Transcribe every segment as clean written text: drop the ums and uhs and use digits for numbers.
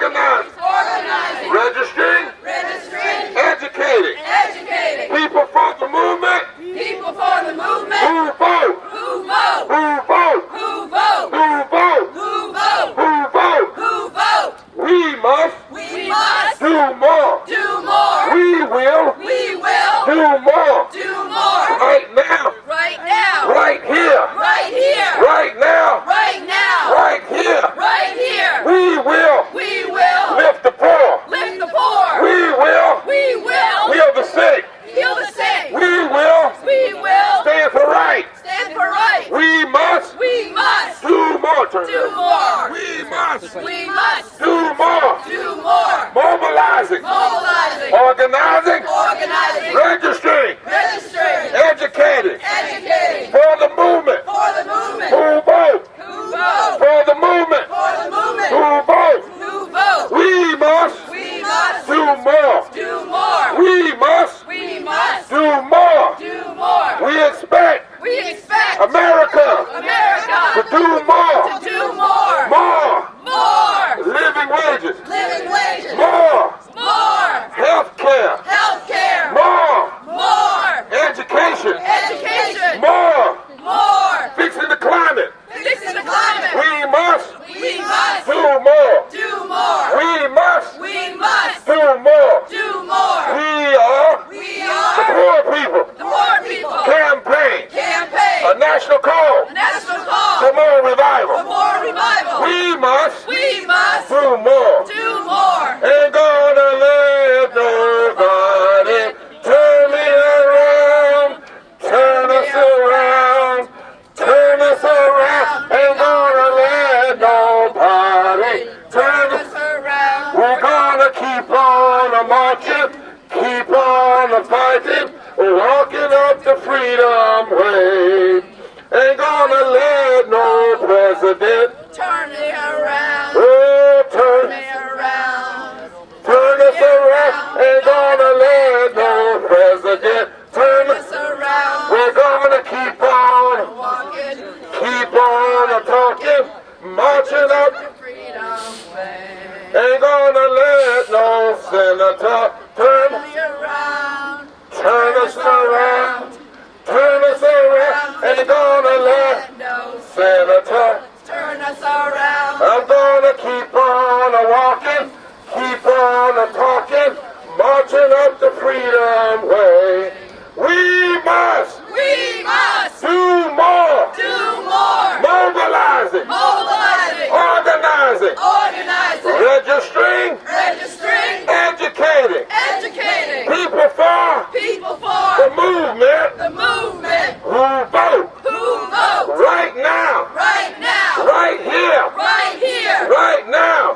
Organizing. Registering. Educating. People for the movement. Who vote? Who vote? Who vote? We must do more. We will do more. Right now. Right here. Right now. Right here. We will lift the poor. We will heal the sick. We will stand for right. We must do more. We must do more. Mobilizing. Organizing. Registering. Educating. For the movement. Who vote? For the movement. Who vote? We must do more. We must do more. We expect America to do more. More living wages. More health care. More education. More fixing the climate. We must do more. We must do more. We are the poor people. Campaign. A national call for more revival. We must do more. Ain't gonna let nobody turn me around. Turn us around. Ain't gonna let nobody turn us around. We're gonna keep on marching, keep on fighting, walking up the freedom way. Ain't gonna let no president turn me around. Oh, Turn me around. turn us around. Ain't gonna let no president turn us around. We're gonna keep on talking, marching up. Freedom way. Ain't gonna let no senator turn us around. Ain't gonna let no senator turn us around. I'm gonna keep on walking, keep on talking, marching up the freedom way. We must do more. Mobilizing. Organizing. Registering. Educating. People for the movement. Who vote? Right now. Right here. Right now.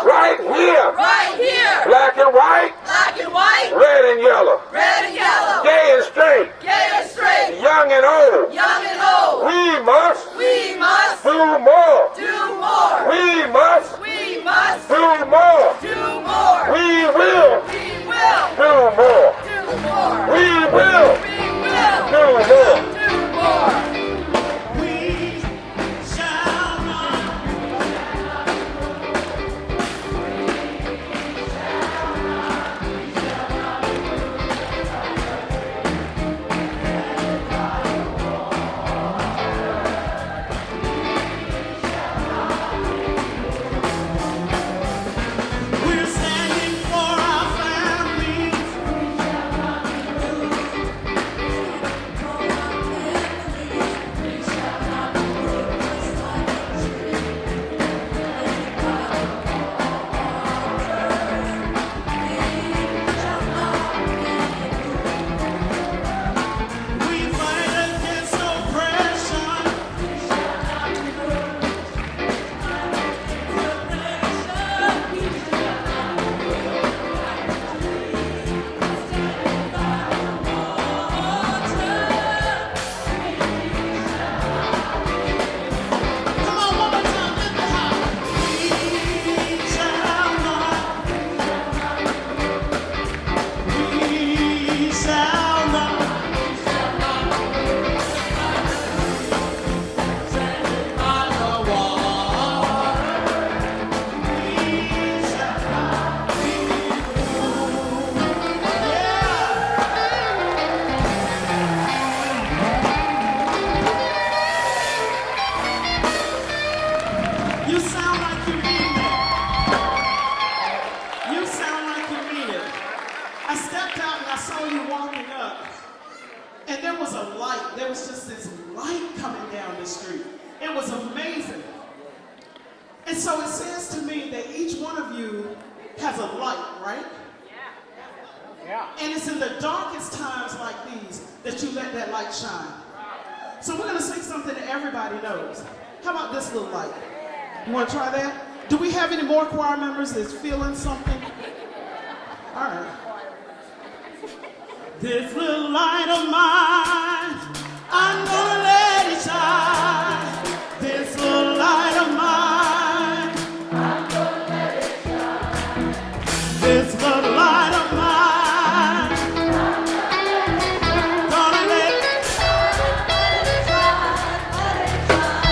Right here. Black and white. Red and yellow. Gay and straight. Young and old. We must do more. We must do more. We will do more. We will do more. We has a light, right? Yeah. And it's in the darkest times like these that you let that light shine. So we're going to sing something that everybody knows. How about this little light? You want to try that? Do we have any more choir members that's feeling something? All right. This little light of mine, I'm gonna let it shine. This little light of mine, I'm gonna let it shine. This little light of mine, gonna let it shine, let it shine, let it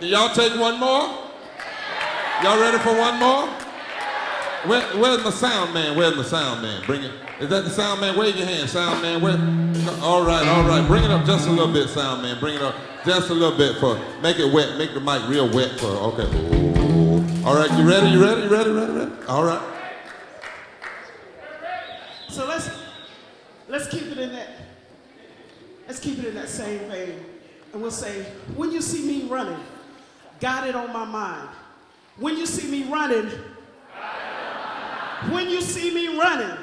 Can y'all take one more? Y'all ready for one more? Where's the sound man? Where's the sound man? Bring it. Is that the sound man? Wave your hand, sound man. Where? All right. Bring it up just a little bit, sound man. Bring it up just a little bit for, make it wet, make the mic real wet for, okay. Ooh. All right, you ready? Ready? All right. So let's keep it in that. Let's keep it in that same vein, and we'll say, when you see me running, got it on my mind. When you see me running, when you see me running,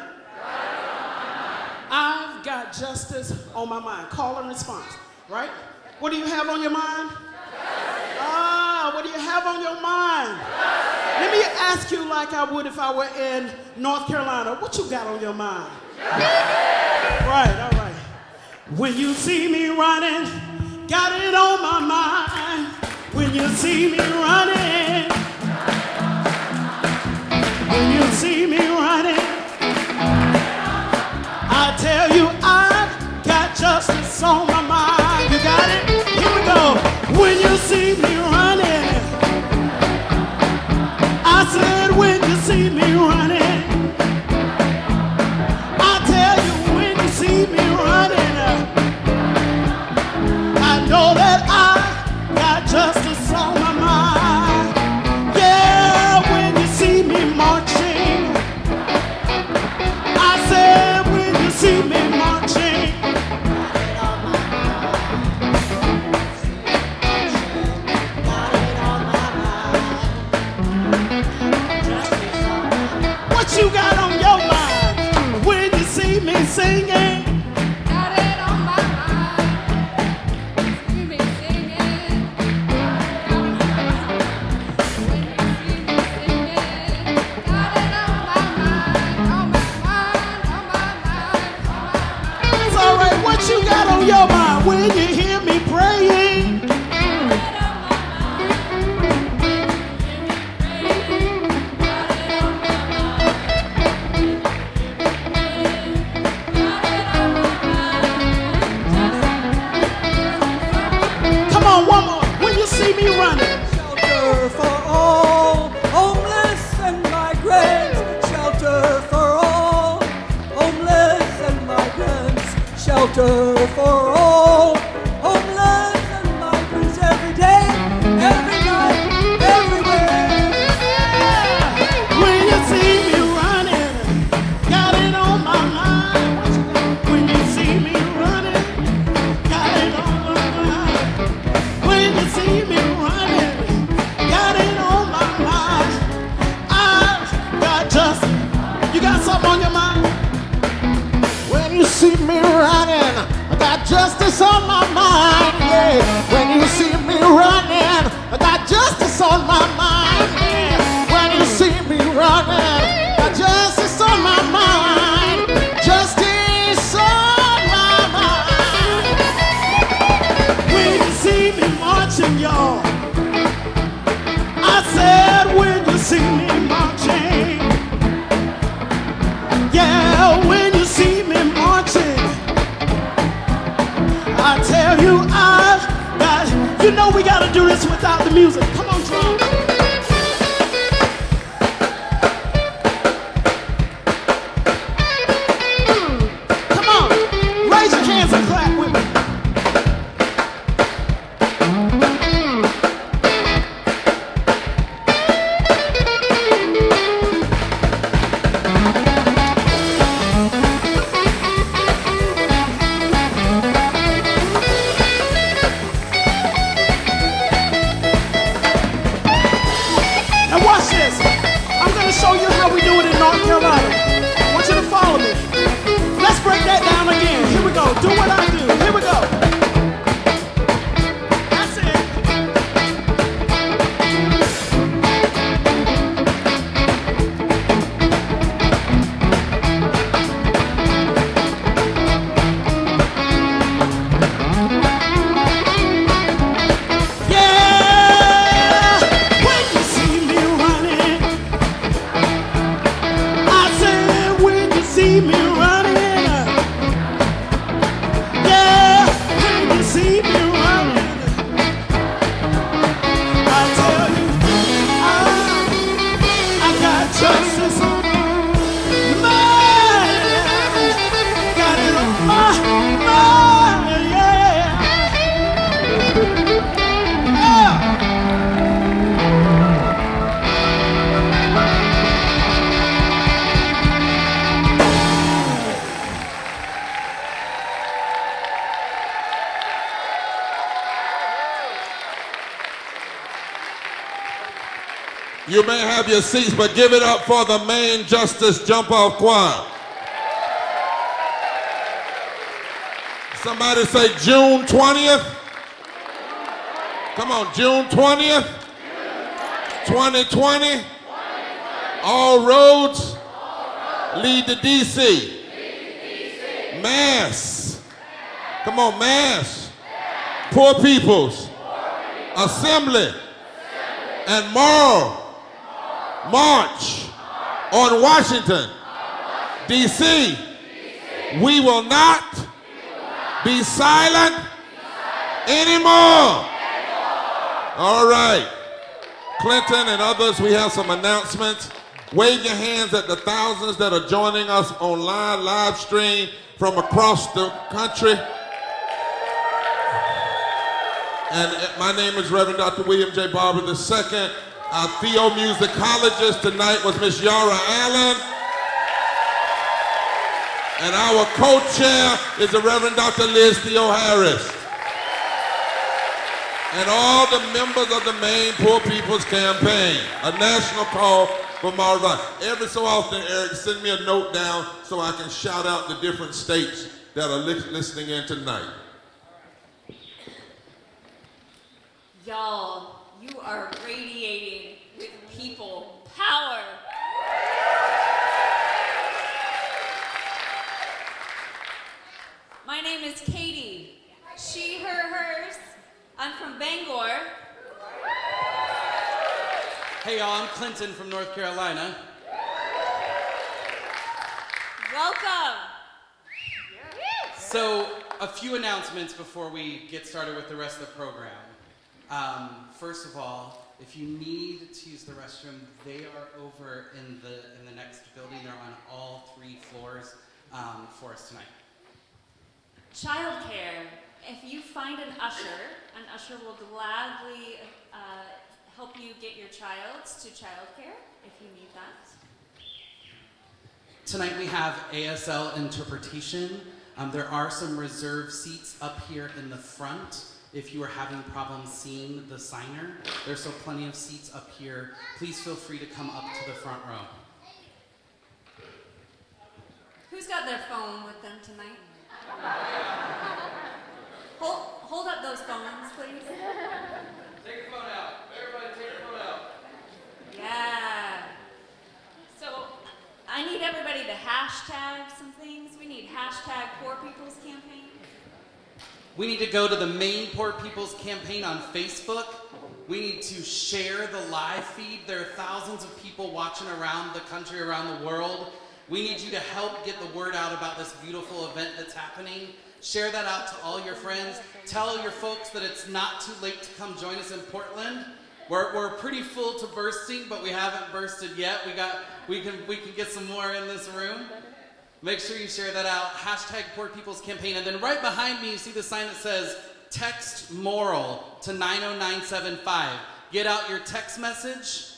I've got justice on my mind. Call and response, right? What do you have on your mind? What do you have on your mind? Let me ask you like I would if I were in North Carolina. What you got on your mind? Right, all right. When you see me running, got it on my mind. When you see me running, when you see me running, I tell you I've got justice on my mind. You got it? Here we go. When you see me running, I said when you see me running, I tell you when you see me running, I know that I got justice on my mind. Yeah, when you see me marching, I said when you see me marching, what you got on your mind? When you see me singing, Got it on my mind. See me singing. When you see me singing. Got it on my mind. On my mind. On my mind. On my mind. it's all right. What you got on your mind? When you hear me praying, Got it on my mind. Got it on my mind. come on, one more. When you see me running, Shelter for all homeless and migrants. Shelter for all homeless and migrants. Shelter for all homeless and migrants. Every day, every night, everywhere. when you see me running, got it on my mind. When you see me running, got it on my mind. When you see me running, got it on my mind. I've got justice. You got something on your mind? When you see me running, I got justice on my mind. Yeah. When you see me running, I got justice on my mind. Yeah. When you see me running, I got justice on my mind. Justice on my mind. When you see me marching, y'all, I said when you see me marching, yeah, when you see me marching, I tell you I've got, you know we gotta do this without the music. Come on, drum. Come on, raise your hands and clap with me. You may have your seats, but give it up for the Maine Justice Jump-Off Choir. Somebody say June 20th. Come on, June 20th, 2020. All roads lead to D.C. Mass. Come on, mass. Poor People's Assembly and moral march on Washington, D.C. We will not be silent anymore. All right. Clinton and others, we have some announcements. Wave your hands at the thousands that are joining us online, live stream from across the country. And my name is Reverend Dr. William J. Barber II. Our theomusicologist tonight was Miss Yara Allen. And our co-chair is the Reverend Dr. Liz Theo Harris. And all the members of the Maine Poor People's Campaign, a national call for mobilization. Every so often, Eric, send me a note down so I can shout out the different states that are listening in tonight. Y'all, you are radiating with people power. My name is Katie. She, her, hers. I'm from Bangor. Hey y'all, I'm Clinton from North Carolina. Welcome. So, a few announcements before we get started with the rest of the program. First of all, if you need to use the restroom, they are over in the next building. They're on all 3 floors for us tonight. Childcare. If you find an usher will gladly help you get your child to childcare if you need that. Tonight we have ASL interpretation. There are some reserved seats up here in the front. If you are having problems seeing the signer, there's still plenty of seats up here. Please feel free to come up to the front row. Who's got their phone with them tonight? Hold up those phones, please. Take your phone out. Everybody take your phone out. Yeah. So I need everybody to hashtag some things. We need hashtag Poor People's Campaign. We need to go to the Maine Poor People's Campaign on Facebook. We need to share the live feed. There are thousands of people watching around the country, around the world. We need you to help get the word out about this beautiful event that's happening. Share that out to all your friends. Tell your folks that it's not too late to come join us in Portland. We're pretty full to bursting, but we haven't bursted yet. We can get some more in this room. Make sure you share that out. Hashtag Poor People's Campaign. And then right behind me, you see the sign that says, text moral to 90975. Get out your text message.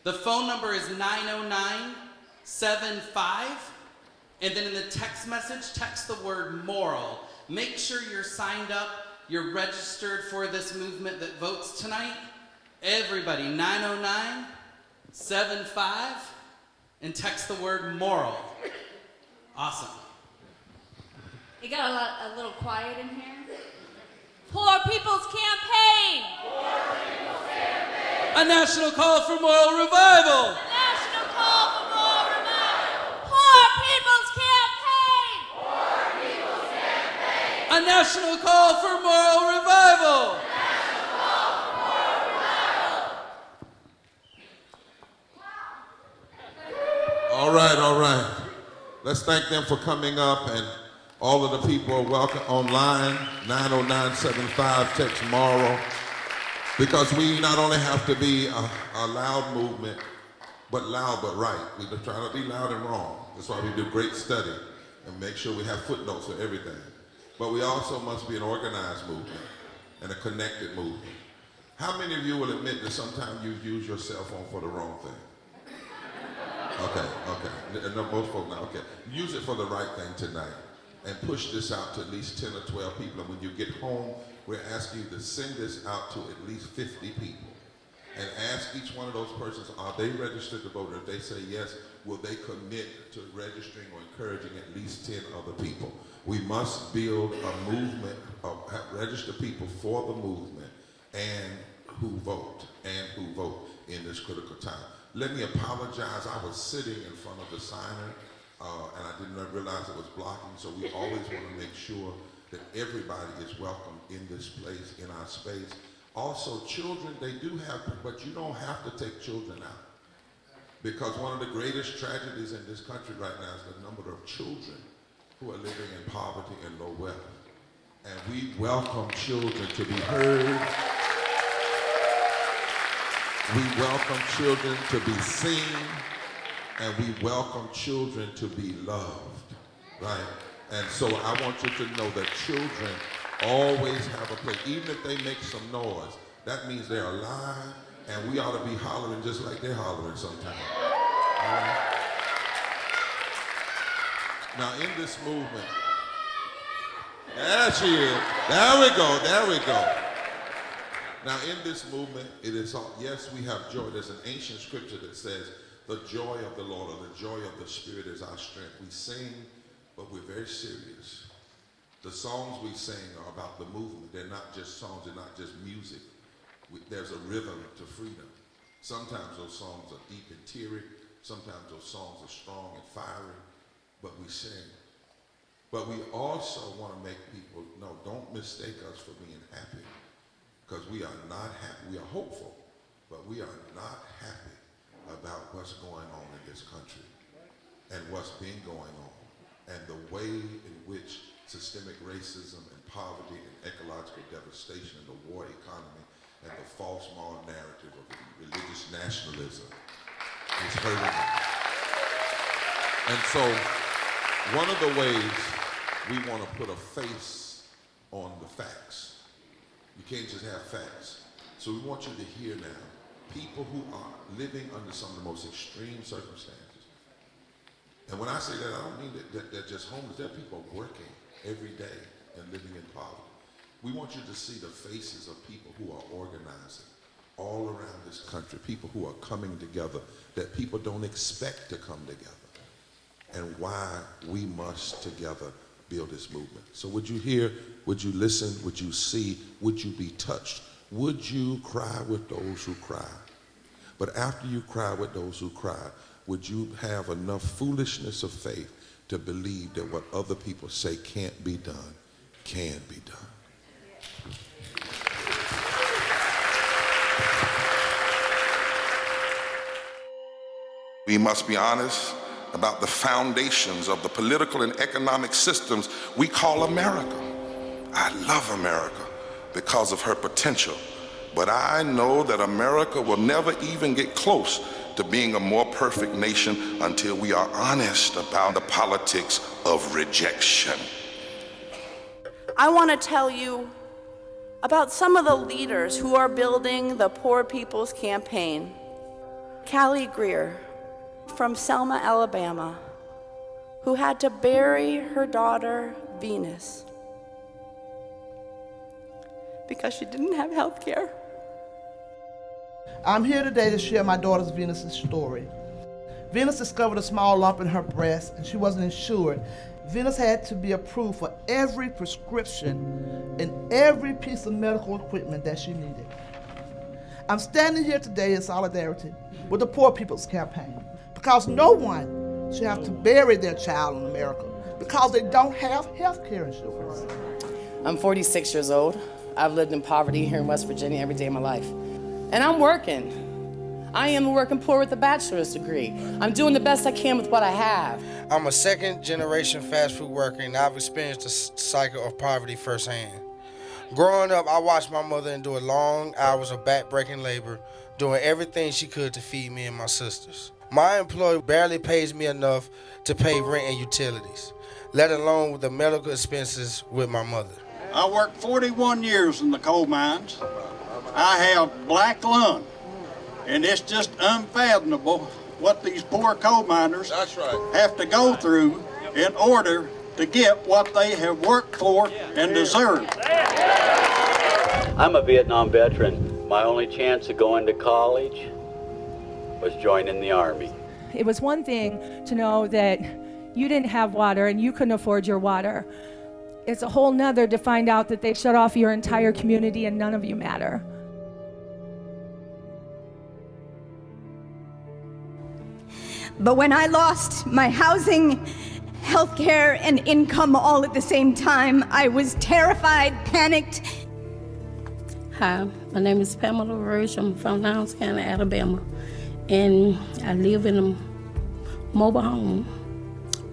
The phone number is 90975. And then in the text message, text the word moral. Make sure you're signed up. You're registered for this movement that votes tonight. Everybody, 90975. And text the word moral. Awesome. You got a little quiet in here? Poor People's Campaign! Poor People's Campaign! A national call for moral revival! A national call for moral revival! Poor People's Campaign! Poor People's Campaign! A national call for moral revival! A national call for moral revival! All right, all right. Let's thank them for coming up, and all of the people are welcome online, 90975, text moral, because we not only have to be a loud movement, but loud but right. We just try to be loud and wrong. That's why we do great study and make sure we have footnotes for everything. But we also must be an organized movement and a connected movement. How many of you will admit that sometimes you use your cell phone for the wrong thing? Okay. No, most folks now, okay. Use it for the right thing tonight and push this out to at least 10 or 12 people. And when you get home, we're asking you to send this out to at least 50 people. and ask each one of those persons, are they registered to vote? If they say yes, will they commit to registering or encouraging at least 10 other people? We must build a movement of register people for the movement and who vote in this critical time. Let me apologize. I was sitting in front of the signer and I didn't realize it was blocking, so we always want to make sure that everybody is welcome in this place, in our space. Also, children, they do have, but you don't have to take children out. Because one of the greatest tragedies in this country right now is the number of children who are living in poverty and low wealth. And we welcome children to be heard. We welcome children to be seen. And we welcome children to be loved, right? And so I want you to know that children always have a place. Even if they make some noise, that means they're alive, and we ought to be hollering just like they're hollering sometimes. All right? Now in this movement, there she is. There we go, there we go. Now in this movement, it is all, yes, we have joy. There's an ancient scripture that says, the joy of the Lord, or the joy of the Spirit is our strength. We sing, but we're very serious. The songs we sing are about the movement. They're not just songs, they're not just music. There's a rhythm to freedom. Sometimes those songs are deep and teary. Sometimes those songs are strong and fiery, but we sing. But we also want to make people know, don't mistake us for being happy, because we are not happy. We are hopeful, but we are not happy about what's going on in this country and what's been going on, and the way in which systemic racism and poverty and ecological devastation and the war economy and the false moral narrative of religious nationalism is hurting us. And so one of the ways we want to put a face on the facts, you can't just have facts. So we want you to hear now people who are living under some of the most extreme circumstances. And when I say that, I don't mean that they're just homeless. There are people working every day and living in poverty. We want you to see the faces of people who are organizing all around this country, people who are coming together that people don't expect to come together, and why we must together build this movement. So would you hear, would you listen, would you see, would you be touched? Would you cry with those who cry? But after you cry with those who cry, would you have enough foolishness of faith to believe that what other people say can't be done, can be done? We must be honest about the foundations of the political and economic systems we call America. I love America because of her potential, but I know that America will never even get close to being a more perfect nation until we are honest about the politics of rejection. I want to tell you about some of the leaders who are building the Poor People's Campaign. Callie Greer from Selma, Alabama, who had to bury her daughter, Venus, because she didn't have health care. I'm here today to share my daughter Venus's story. Venus discovered a small lump in her breast and she wasn't insured. Venus had to be approved for every prescription and every piece of medical equipment that she needed. I'm standing here today in solidarity with the Poor People's Campaign because no one should have to bury their child in America because they don't have health care insurance. I'm 46 years old. I've lived in poverty here in West Virginia every day of my life. And I'm working. I am a working poor with a bachelor's degree. I'm doing the best I can with what I have. I'm a second-generation fast food worker, and I've experienced the cycle of poverty firsthand. Growing up, I watched my mother endure long hours of back-breaking labor, doing everything she could to feed me and my sisters. My employer barely pays me enough to pay rent and utilities, let alone with the medical expenses with my mother. I worked 41 years in the coal mines. I have black lung, and it's just unfathomable what these poor coal miners have to go through in order to get what they have worked for and deserve. I'm a Vietnam veteran. My only chance of going to college was joining the Army. It was one thing to know that you didn't have water and you couldn't afford your water. It's a whole nother to find out that they shut off your entire community and none of you matter. But when I lost my housing, healthcare, and income all at the same time, I was terrified, panicked. Hi, my name is Pamela Roach. I'm from Lowndes County, Alabama. And I live in a mobile home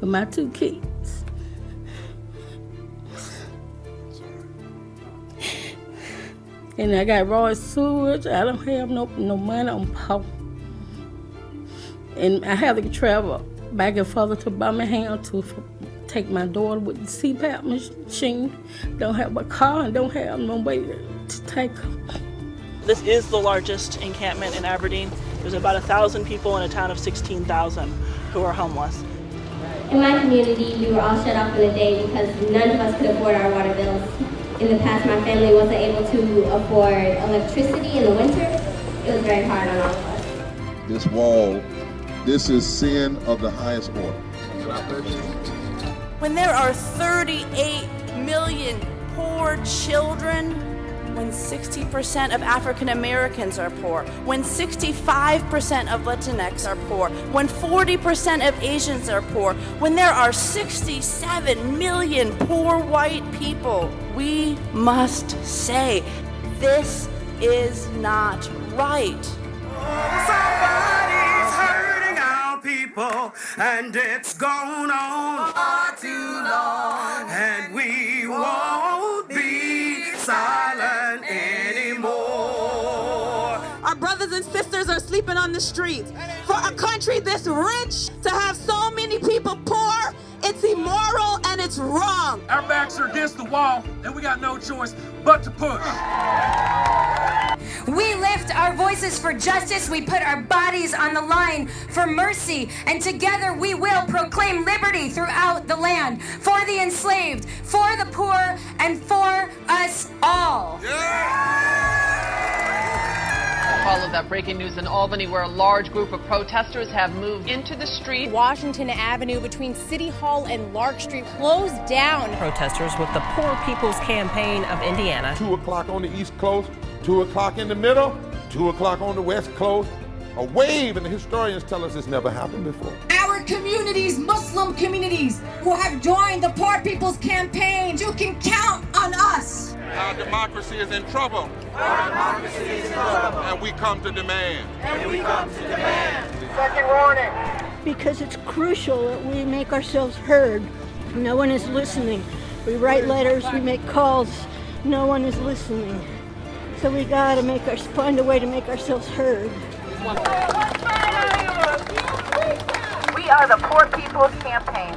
with my 2 kids. And I got raw sewage. I don't have no money on power. And I have to travel back and forth to Birmingham to take my daughter with the CPAP machine. Don't have a car and don't have no way to take her. This is the largest encampment in Aberdeen. There's about 1,000 people in a town of 16,000 who are homeless. In my community, we were all shut off in a day because none of us could afford our water bills. In the past, my family wasn't able to afford electricity in the winter. It was very hard on all of us. This wall, this is sin of the highest order. When there are 38 million poor children, when 60% of African Americans are poor, when 65% of Latinx are poor, when 40% of Asians are poor, when there are 67 million poor white people, we must say, this is not right. Somebody's hurting our people, and it's gone on far too long, and we won't be silent anymore. Our brothers and sisters are sleeping on the streets. For a country this rich to have so many people poor, it's immoral and it's wrong. Our backs are against the wall, and we got no choice but to push. We lift our voices for justice. We put our bodies on the line for mercy. And together we will proclaim liberty throughout the land for the enslaved, for the poor, and for us all. Follow that breaking news in Albany, where a large group of protesters have moved into the street. Washington Avenue between City Hall and Lark Street closed down. Protesters with the Poor People's Campaign of Indiana. 2 o'clock on the East Coast, 2 o'clock in the middle, 2 o'clock on the West Coast. A wave, and the historians tell us it's never happened before. Our communities, Muslim communities, who have joined the Poor People's Campaign, you can count on us. Our democracy is in trouble. Our democracy is in trouble. And we come to demand. Second warning. Because it's crucial that we make ourselves heard. No one is listening. We write letters, we make calls. No one is listening. So we gotta find a way to make ourselves heard. We are the Poor People's Campaign,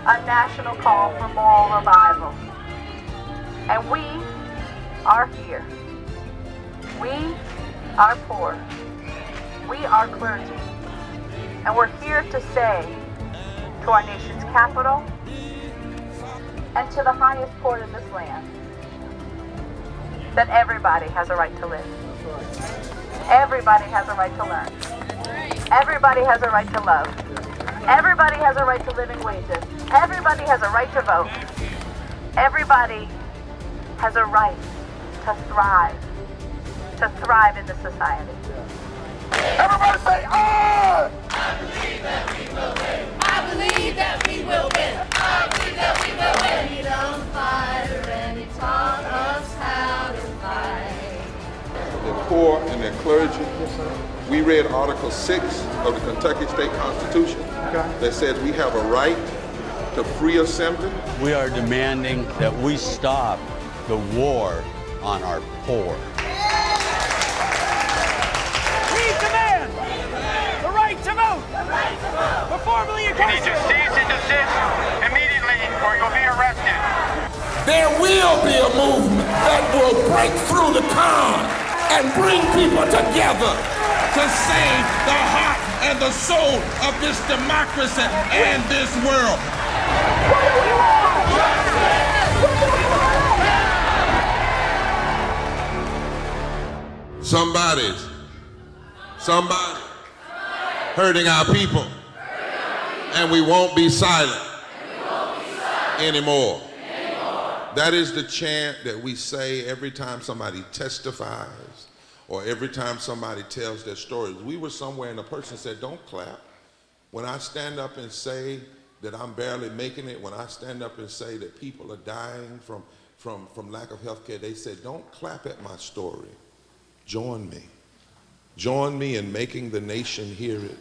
a national call for moral revival. And we are here. We are poor. We are clergy. And we're here to say to our nation's capital and to the highest court of this land that everybody has a right to live. Everybody has a right to learn. Everybody has a right to love. Everybody has a right to living wages. Everybody has a right to vote. Everybody has a right to thrive in this society. Everybody say, "Ah!" I believe that we will win. I believe that we will win. I believe that we will win. Freedom fighter, and he taught us how to fight. The poor and their clergy. We read Article 6 of the Kentucky State Constitution that says we have a right to free assembly. We are demanding that we stop the war on our poor. We demand the right to vote. We're formally You need to cease and desist immediately or you'll be arrested. There will be a movement that will break through the con and bring people together to save the heart and the soul of this democracy and this world. Somebody's hurting our people. And we won't be silent anymore. That is the chant that we say every time somebody testifies or every time somebody tells their stories. We were somewhere and a person said, don't clap. When I stand up and say that I'm barely making it, when I stand up and say that people are dying from lack of health care, they said, don't clap at my story. Join me. Join me in making the nation hear it.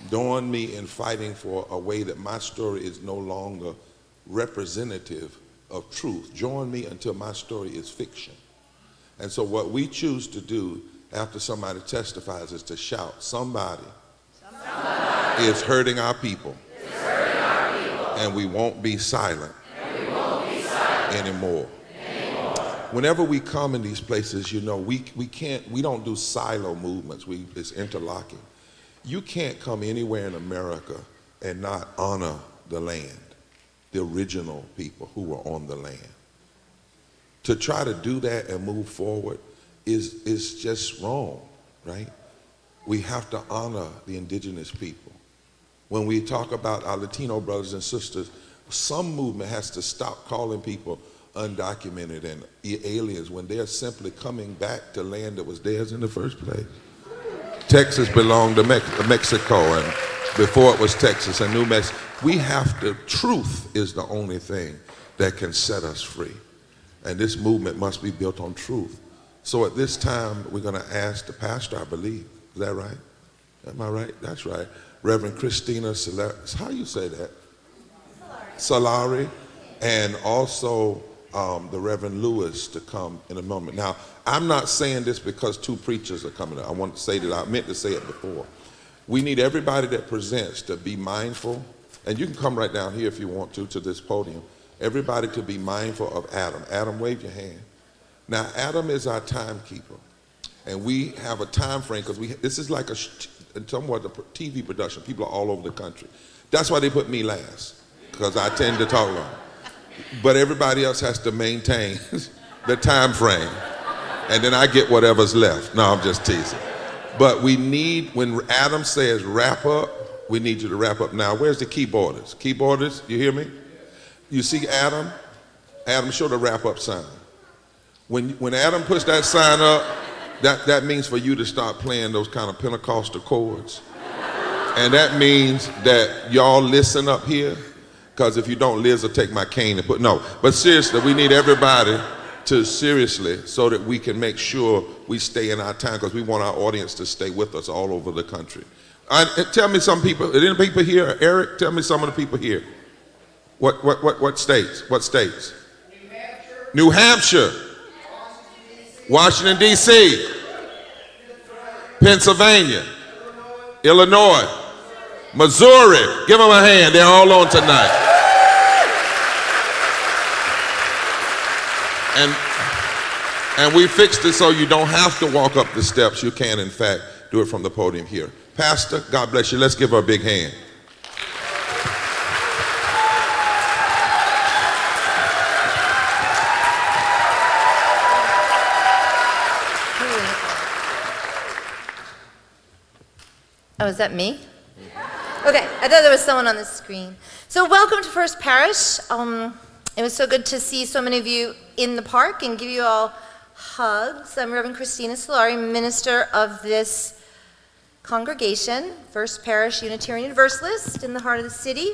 Join me in fighting for a way that my story is no longer representative of truth. Join me until my story is fiction. And so what we choose to do after somebody testifies is to shout, somebody is hurting our people, and we won't be silent anymore. Whenever we come in these places, you know, we don't do silo movements. It's interlocking. You can't come anywhere in America and not honor the land, the original people who were on the land. To try to do that and move forward is just wrong, right? We have to honor the indigenous people. When we talk about our Latino brothers and sisters, some movement has to stop calling people undocumented and aliens when they're simply coming back to land that was theirs in the first place. Texas belonged to Mexico, and before it was Texas and New Mexico. We have to, truth is the only thing that can set us free. And this movement must be built on truth. So at this time, we're going to ask the pastor, I believe. Is that right? Am I right? That's right. Reverend Christina how do you say that? Solari. And also the Reverend Lewis to come in a moment. Now, I'm not saying this because two preachers are coming up. I want to say that I meant to say it before. We need everybody that presents to be mindful, and you can come right down here if you want to this podium. Everybody to be mindful of Adam. Adam, wave your hand. Now, Adam is our timekeeper, and we have a time frame because this is like somewhat a TV production. People are all over the country. That's why they put me last, because I tend to talk long. But everybody else has to maintain the time frame, and then I get whatever's left. No, I'm just teasing. But we need, when Adam says wrap up, we need you to wrap up now. Where's the keyboarders? Keyboarders, you hear me? You see Adam? Adam, show the wrap up sign. When Adam puts that sign up, that means for you to start playing those kind of Pentecostal chords. And that means that y'all listen up here, because if you don't, Liz will take my cane and but seriously, we need everybody to seriously, so that we can make sure we stay in our time, because we want our audience to stay with us all over the country. Tell me some people, are there any people here? Eric, tell me some of the people here. What states? What states? New Hampshire. Washington, D.C. Pennsylvania. Illinois. Missouri. Give them a hand. They're all on tonight. And we fixed it so you don't have to walk up the steps. You can, in fact, do it from the podium here. Pastor, God bless you. Let's give her a big hand. Oh, is that me? Okay, I thought there was someone on the screen. So welcome to First Parish. It was so good to see so many of you in the park and give you all hugs. I'm Reverend Christina Solari, minister of this congregation, First Parish Unitarian Universalist in the heart of the city.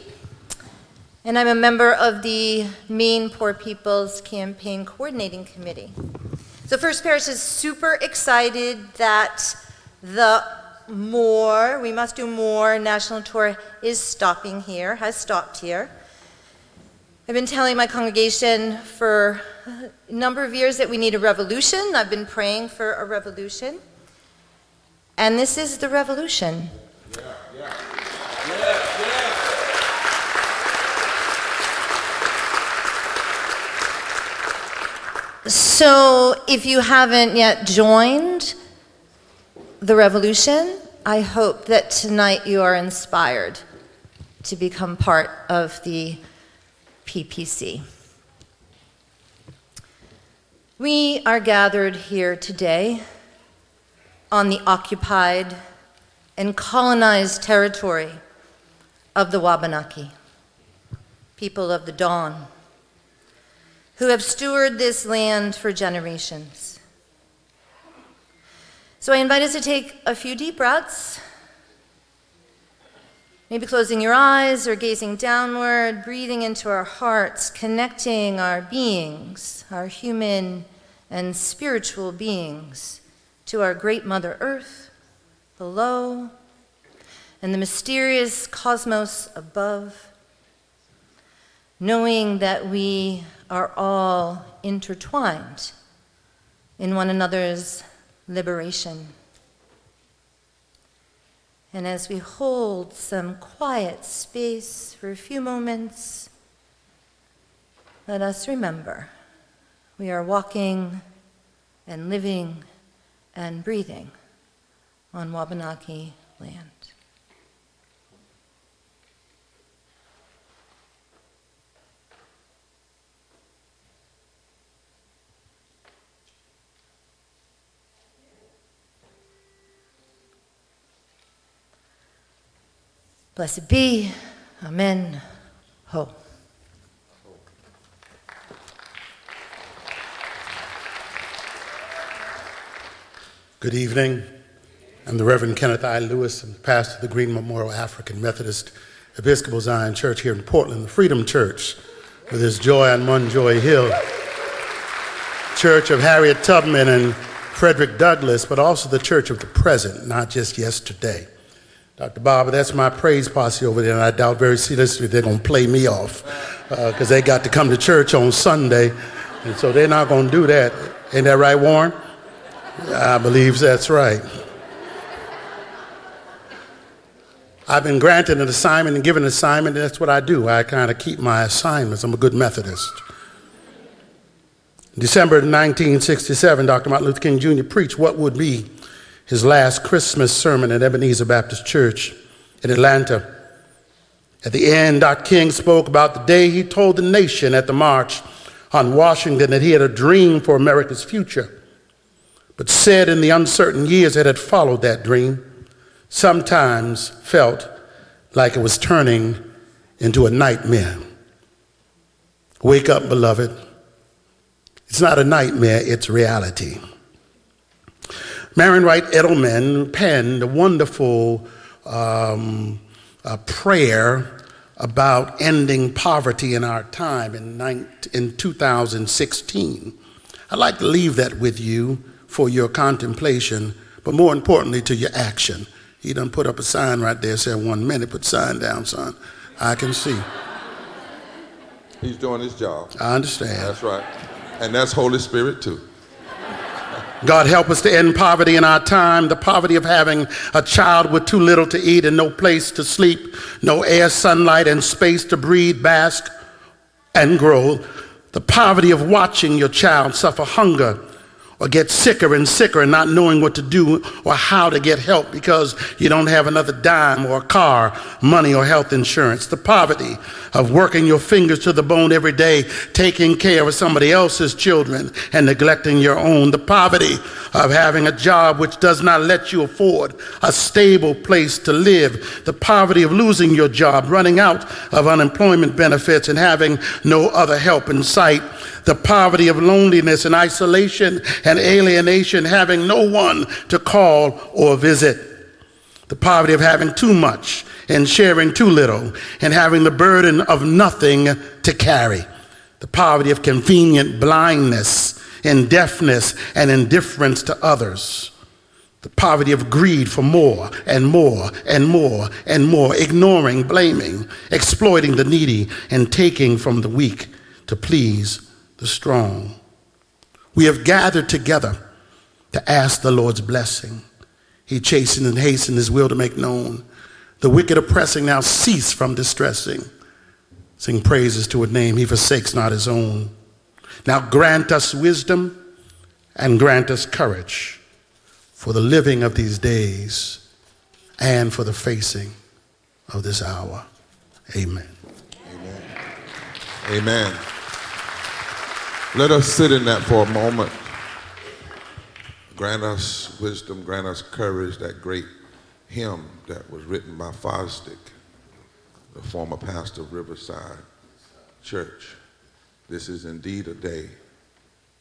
And I'm a member of the Maine Poor People's Campaign Coordinating Committee. So First Parish is super excited that the We Must Do More national tour has stopped here. I've been telling my congregation for a number of years that we need a revolution. I've been praying for a revolution. And this is the revolution. So if you haven't yet joined the revolution, I hope that tonight you are inspired to become part of the PPC. We are gathered here today on the occupied and colonized territory of the Wabanaki, people of the Dawn, who have stewarded this land for generations. So I invite us to take a few deep breaths, maybe closing your eyes or gazing downward, breathing into our hearts, connecting our beings, our human and spiritual beings, to our great Mother Earth below and the mysterious cosmos above, knowing that we are all intertwined in one another's liberation. And as we hold some quiet space for a few moments, let us remember we are walking and living and breathing on Wabanaki land. Blessed be, amen, ho. Good evening. I'm the Reverend Kenneth I. Lewis, and pastor of the Green Memorial African Methodist Episcopal Zion Church here in Portland, the Freedom Church, with its Joy on Munjoy Hill, Church of Harriet Tubman and Frederick Douglass, but also the Church of the present, not just yesterday. Dr. Barber, that's my praise posse over there, and I doubt very seriously they're going to play me off because they got to come to church on Sunday, and so they're not going to do that. Ain't that right, Warren? I believe that's right. I've been granted an assignment and given an assignment, and that's what I do. I kind of keep my assignments. I'm a good Methodist. In December 1967, Dr. Martin Luther King Jr. preached what would be his last Christmas sermon at Ebenezer Baptist Church in Atlanta. At the end, Dr. King spoke about the day he told the nation at the March on Washington that he had a dream for America's future, but said in the uncertain years that had followed that dream, sometimes felt like it was turning into a nightmare. Wake up, beloved. It's not a nightmare, it's reality. Marion Wright Edelman penned a wonderful prayer about ending poverty in our time in 2016. I'd like to leave that with you for your contemplation, but more importantly, to your action. He done put up a sign right there, said 1 minute, put sign down, son. I can see. He's doing his job. I understand. That's right. And that's Holy Spirit too. God help us to end poverty in our time, the poverty of having a child with too little to eat and no place to sleep, no air, sunlight, and space to breathe, bask, and grow. The poverty of watching your child suffer hunger or get sicker and sicker and not knowing what to do or how to get help because you don't have another dime or a car, money, or health insurance. The poverty of working your fingers to the bone every day, taking care of somebody else's children and neglecting your own. The poverty of having a job which does not let you afford a stable place to live. The poverty of losing your job, running out of unemployment benefits and having no other help in sight. The poverty of loneliness and isolation and alienation, having no one to call or visit. The poverty of having too much and sharing too little and having the burden of nothing to carry. The poverty of convenient blindness and deafness and indifference to others. The poverty of greed for more and more and more and more, ignoring, blaming, exploiting the needy, and taking from the weak to please the strong. We have gathered together to ask the Lord's blessing. He chastened and hastened his will to make known. The wicked oppressing now cease from distressing. Sing praises to a name he forsakes not his own. Now grant us wisdom and grant us courage for the living of these days and for the facing of this hour. Amen. Amen. Amen. Let us sit in that for a moment. grant us wisdom, grant us courage. That great hymn that was written by Fosdick, the former pastor of Riverside Church. This is indeed a day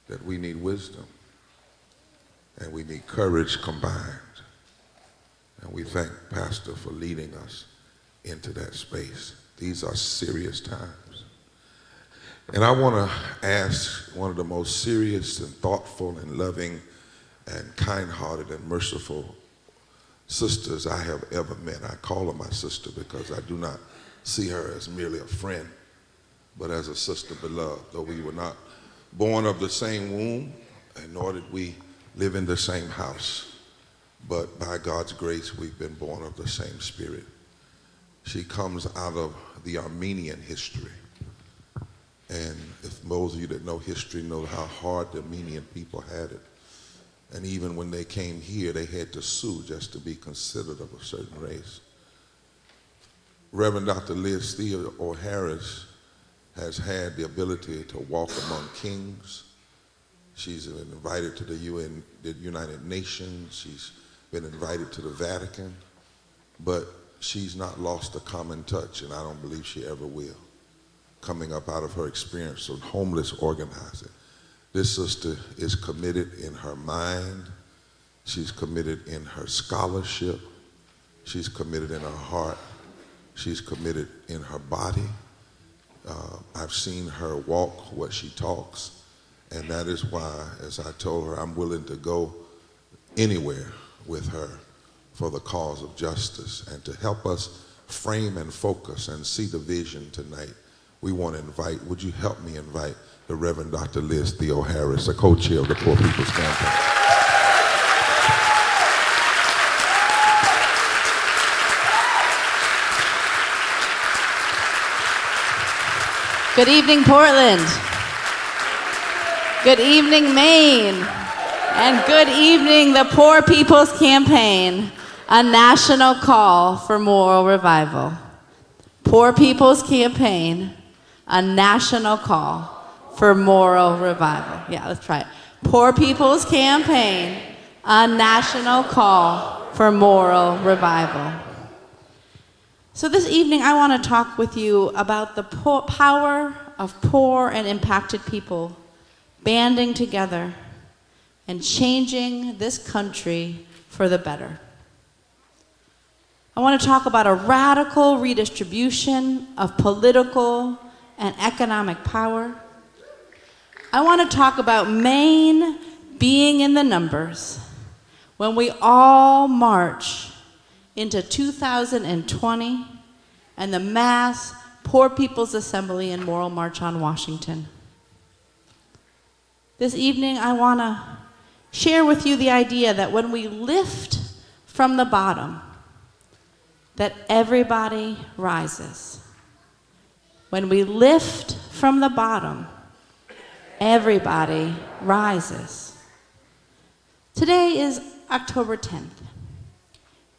that we need wisdom and we need courage combined. And we thank Pastor for leading us into that space. These are serious times. And I want to ask one of the most serious and thoughtful and loving and kind-hearted and merciful sisters I have ever met. I call her my sister because I do not see her as merely a friend, but as a sister beloved. Though we were not born of the same womb, and nor did we live in the same house, but by God's grace, we've been born of the same spirit. She comes out of the Armenian history. And if those of you that know history know how hard the Armenian people had it. And even when they came here, they had to sue just to be considered of a certain race. Reverend Dr. Liz Theo Harris has had the ability to walk among kings. She's been invited to the United Nations. She's been invited to the Vatican, but she's not lost a common touch, and I don't believe she ever will, coming up out of her experience of homeless organizing. This sister is committed in her mind. She's committed in her scholarship. She's committed in her heart. She's committed in her body. I've seen her walk what she talks, and that is why, as I told her, I'm willing to go anywhere with her for the cause of justice. And to help us frame and focus and see the vision tonight, we want to invite, would you help me invite the Reverend Dr. Liz Theo Harris, the co-chair of the Poor People's Campaign. Good evening, Portland. Good evening, Maine. And good evening, the Poor People's Campaign, a national call for moral revival. Poor People's Campaign, a national call for moral revival. Yeah, let's try it. Poor People's Campaign, a national call for moral revival. So this evening, I want to talk with you about the power of poor and impacted people banding together and changing this country for the better. I want to talk about a radical redistribution of political and economic power. I want to talk about Maine being in the numbers when we all march into 2020 and the mass Poor People's Assembly and Moral March on Washington. This evening, I want to share with you the idea that when we lift from the bottom, that everybody rises. When we lift from the bottom, everybody rises. Today is October 10th.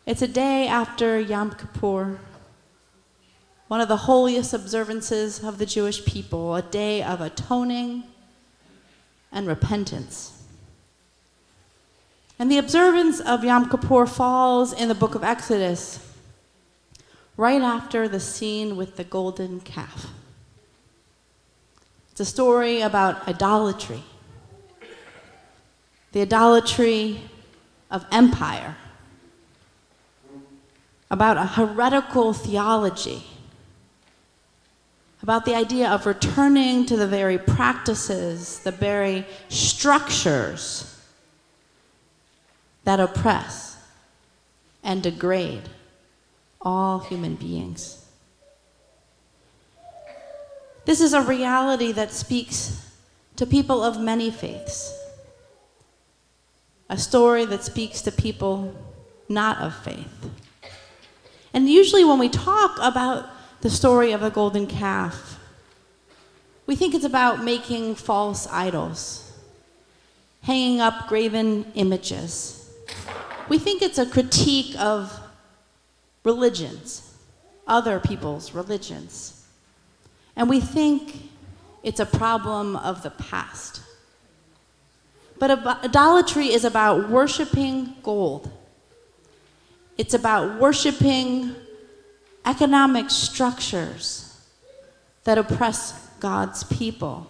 It's a day after Yom Kippur, one of the holiest observances of the Jewish people, a day of atoning and repentance. And the observance of Yom Kippur falls in the book of Exodus, right after the scene with the golden calf. It's a story about idolatry, the idolatry of empire, about a heretical theology, about the idea of returning to the very practices, the very structures that oppress and degrade all human beings. This is a reality that speaks to people of many faiths, a story that speaks to people not of faith. And usually when we talk about the story of the golden calf, we think it's about making false idols, hanging up graven images. We think it's a critique of religions, other people's religions. And we think it's a problem of the past. But idolatry is about worshiping gold. It's about worshiping economic structures that oppress God's people,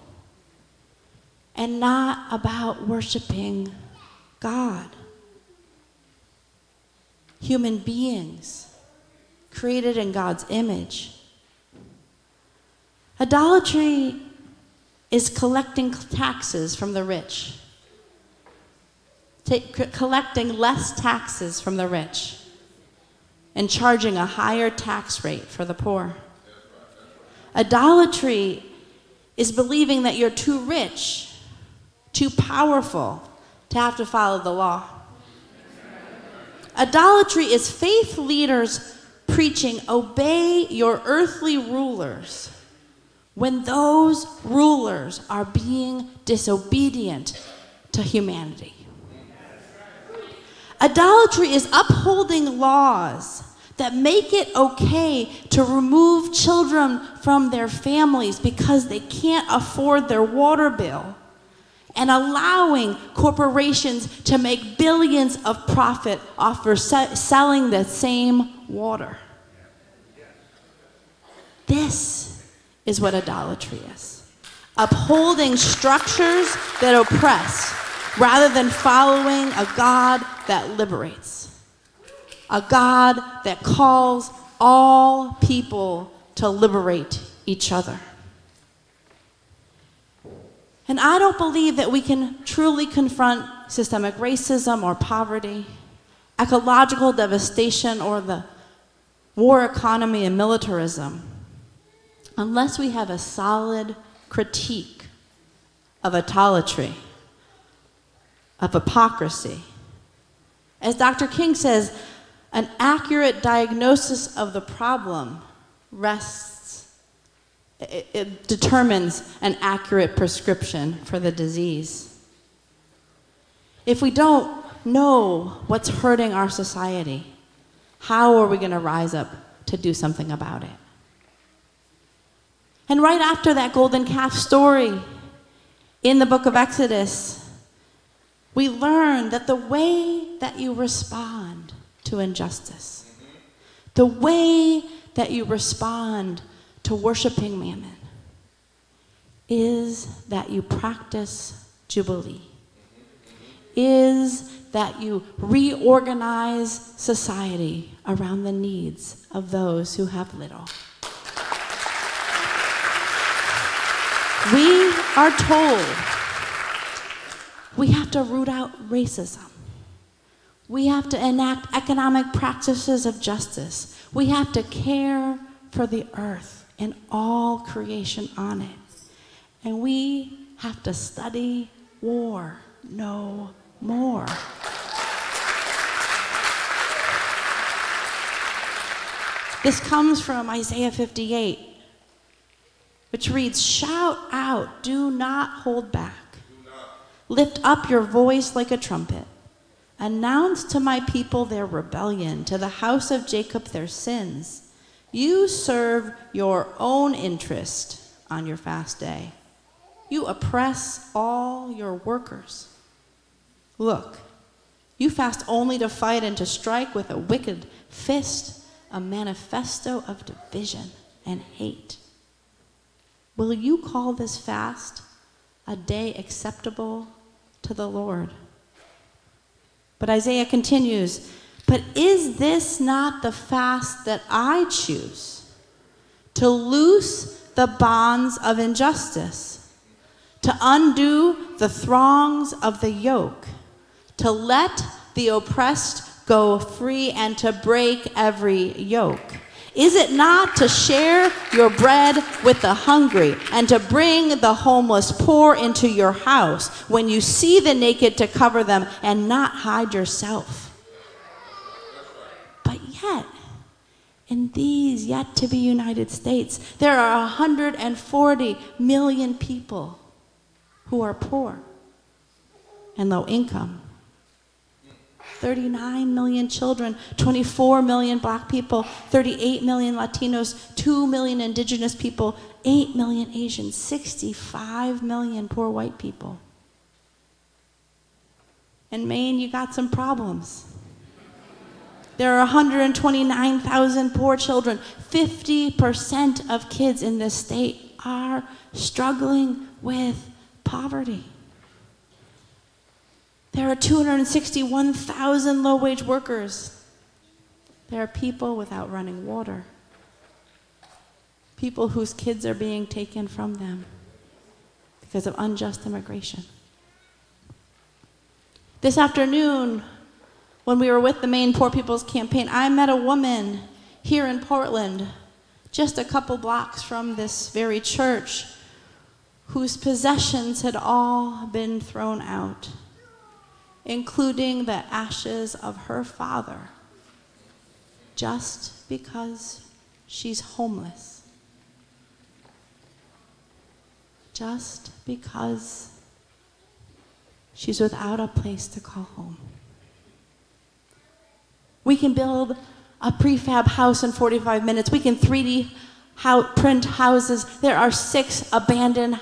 and not about worshiping God. Human beings created in God's image. Idolatry is collecting taxes from the rich, collecting less taxes from the rich, and charging a higher tax rate for the poor. Idolatry is believing that you're too rich, too powerful to have to follow the law. Idolatry is faith leaders preaching, obey your earthly rulers, when those rulers are being disobedient to humanity. Idolatry is upholding laws that make it okay to remove children from their families because they can't afford their water bill, and allowing corporations to make billions of profit off of selling the same water. This is what idolatry is. Upholding structures that oppress rather than following a God that liberates. A God that calls all people to liberate each other. And I don't believe that we can truly confront systemic racism or poverty, ecological devastation, or the war economy and militarism unless we have a solid critique of idolatry, of hypocrisy. As Dr. King says, an accurate diagnosis of the problem it determines an accurate prescription for the disease. If we don't know what's hurting our society, how are we going to rise up to do something about it? And right after that golden calf story in the book of Exodus, we learn that the way that you respond to injustice, the way that you respond to worshiping mammon, is that you practice Jubilee, is that you reorganize society around the needs of those who have little. We are told we have to root out racism. We have to enact economic practices of justice. We have to care for the earth and all creation on it. And we have to study war no more. This comes from Isaiah 58, which reads, "Shout out, do not hold back. Lift up your voice like a trumpet. Announce to my people their rebellion, to the house of Jacob their sins. You serve your own interest on your fast day. You oppress all your workers. Look, you fast only to fight and to strike with a wicked fist, a manifesto of division and hate. Will you call this fast a day acceptable to the Lord?" But Isaiah continues, "But is this not the fast that I choose? To loose the bonds of injustice, to undo the thongs of the yoke, to let the oppressed go free, and to break every yoke? Is it not to share your bread with the hungry, and to bring the homeless poor into your house, when you see the naked to cover them and not hide yourself?" But yet, in these yet to be United States, there are 140 million people who are poor and low income. 39 million children, 24 million black people, 38 million Latinos, 2 million indigenous people, 8 million Asians, 65 million poor white people. In Maine, you got some problems. There are 129,000 poor children. 50% of kids in this state are struggling with poverty. There are 261,000 low-wage workers. There are people without running water. People whose kids are being taken from them because of unjust immigration. This afternoon, when we were with the Maine Poor People's Campaign, I met a woman here in Portland, just a couple blocks from this very church, whose possessions had all been thrown out, including the ashes of her father, just because she's homeless. Just because she's without a place to call home. We can build a prefab house in 45 minutes. We can 3D print houses. There are 6 abandoned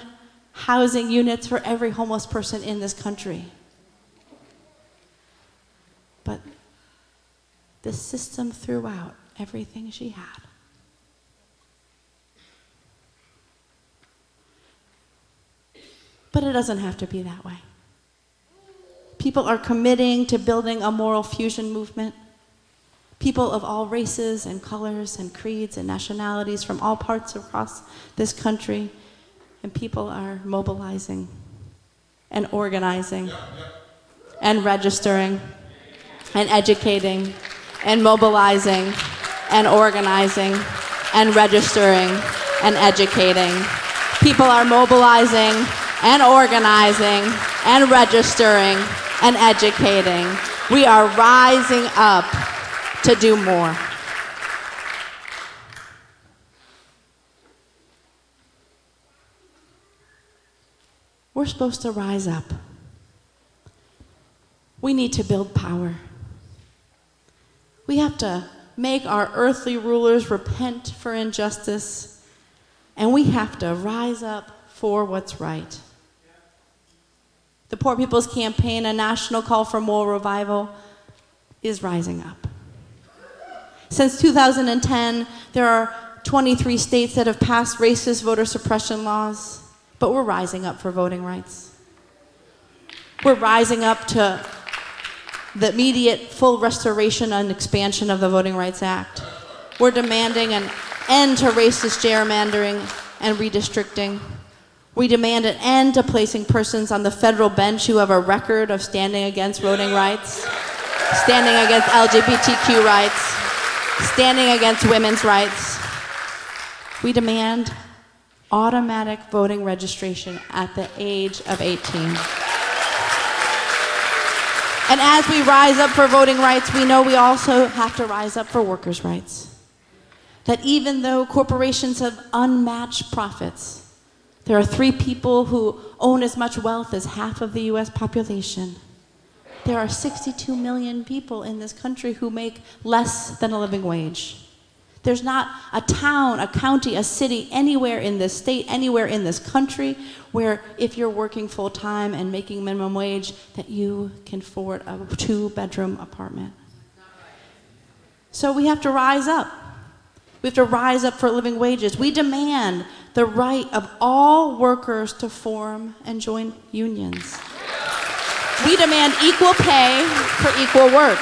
housing units for every homeless person in this country. But the system threw out everything she had. But it doesn't have to be that way. People are committing to building a moral fusion movement. People of all races and colors and creeds and nationalities from all parts across this country. And people are mobilizing and organizing and registering and educating and mobilizing and organizing and registering and educating. People are mobilizing and organizing and registering and educating. We are rising up to do more. We're supposed to rise up. We need to build power. We have to make our earthly rulers repent for injustice, and we have to rise up for what's right. The Poor People's Campaign, a national call for moral revival, is rising up. Since 2010, there are 23 states that have passed racist voter suppression laws, but we're rising up for voting rights. We're rising up to the immediate full restoration and expansion of the Voting Rights Act. We're demanding an end to racist gerrymandering and redistricting. We demand an end to placing persons on the federal bench who have a record of standing against voting rights, standing against LGBTQ rights, standing against women's rights. We demand automatic voting registration at the age of 18. And as we rise up for voting rights, we know we also have to rise up for workers' rights. That even though corporations have unmatched profits, there are 3 people who own as much wealth as half of the US population. There are 62 million people in this country who make less than a living wage. There's not a town, a county, a city, anywhere in this state, anywhere in this country, where if you're working full-time and making minimum wage, that you can afford a 2-bedroom apartment. So we have to rise up. We have to rise up for living wages. We demand the right of all workers to form and join unions. We demand equal pay for equal work.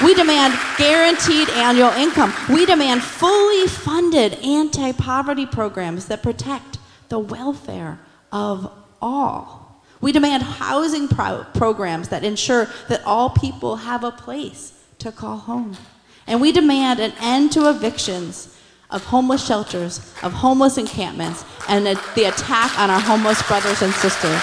We demand guaranteed annual income. We demand fully funded anti-poverty programs that protect the welfare of all. We demand housing programs that ensure that all people have a place to call home. And we demand an end to evictions of homeless shelters, of homeless encampments, and the attack on our homeless brothers and sisters.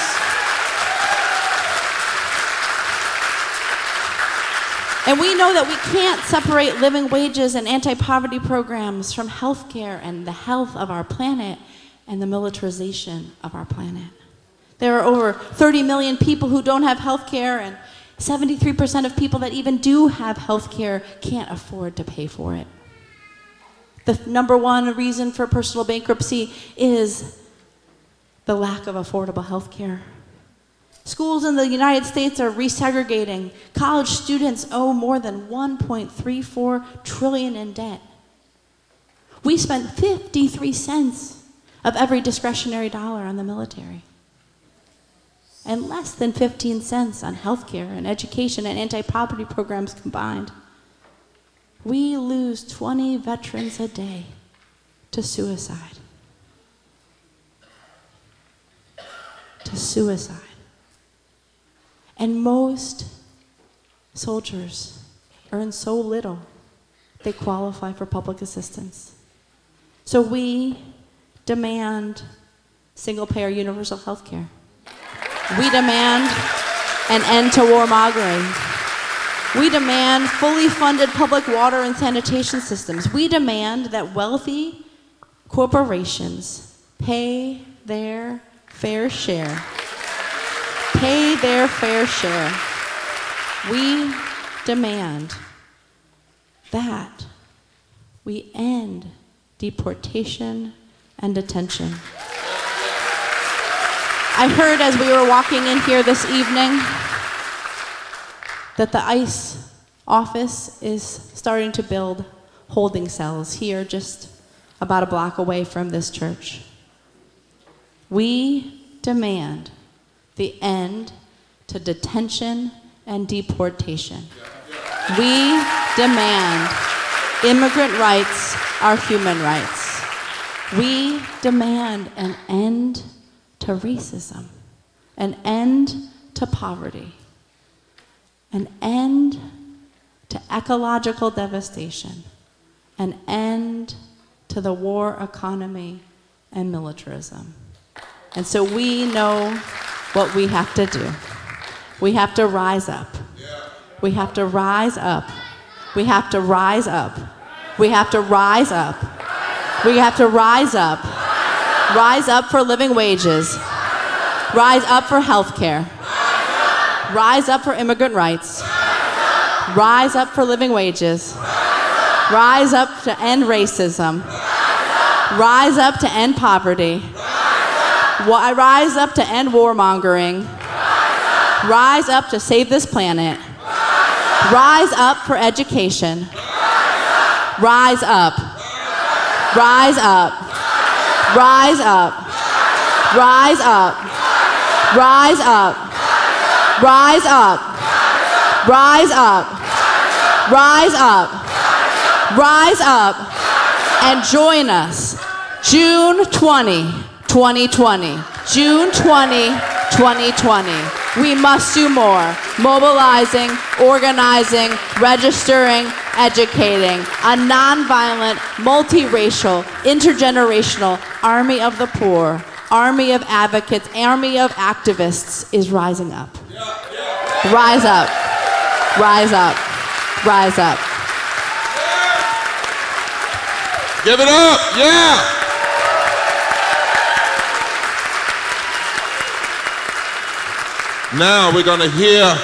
And we know that we can't separate living wages and anti-poverty programs from healthcare and the health of our planet and the militarization of our planet. There are over 30 million people who don't have healthcare, and 73% of people that even do have healthcare can't afford to pay for it. The number one reason for personal bankruptcy is the lack of affordable healthcare. Schools in the United States are resegregating. College students owe more than $1.34 trillion in debt. We spent 53 cents of every discretionary dollar on the military, and less than 15 cents on healthcare and education and anti-poverty programs combined. We lose 20 veterans a day to suicide. To suicide. And most soldiers earn so little, they qualify for public assistance. So we demand single-payer universal health care. We demand an end to warmongering. We demand fully funded public water and sanitation systems. We demand that wealthy corporations pay their fair share. Pay their fair share. We demand that we end deportation and detention. I heard as we were walking in here this evening that the ICE office is starting to build holding cells here just about a block away from this church. We demand the end to detention and deportation. We demand immigrant rights are human rights. We demand an end to racism, an end to poverty, an end to ecological devastation, an end to the war economy and militarism. And so we know what we have to do. We have to rise up. We have to rise up. We have to rise up. We have to rise up. We have to rise up. Rise up for living wages. Rise up for health care. Rise up for immigrant rights. Rise up for living wages. Rise up to end racism. Rise up to end poverty. Rise up to end warmongering. Rise up to save this planet. Rise up for education. Rise up. Rise up. Rise up. Rise up. Rise up. Rise up. Rise up. Rise up. Rise up. And join us June 20, 2020. June 20, 2020. We must do more. Mobilizing, organizing, registering, educating. A nonviolent, multiracial, intergenerational army of the poor, army of advocates, army of activists is rising up. Rise up. Rise up. Rise up. Give it up, yeah! Now we're going to hear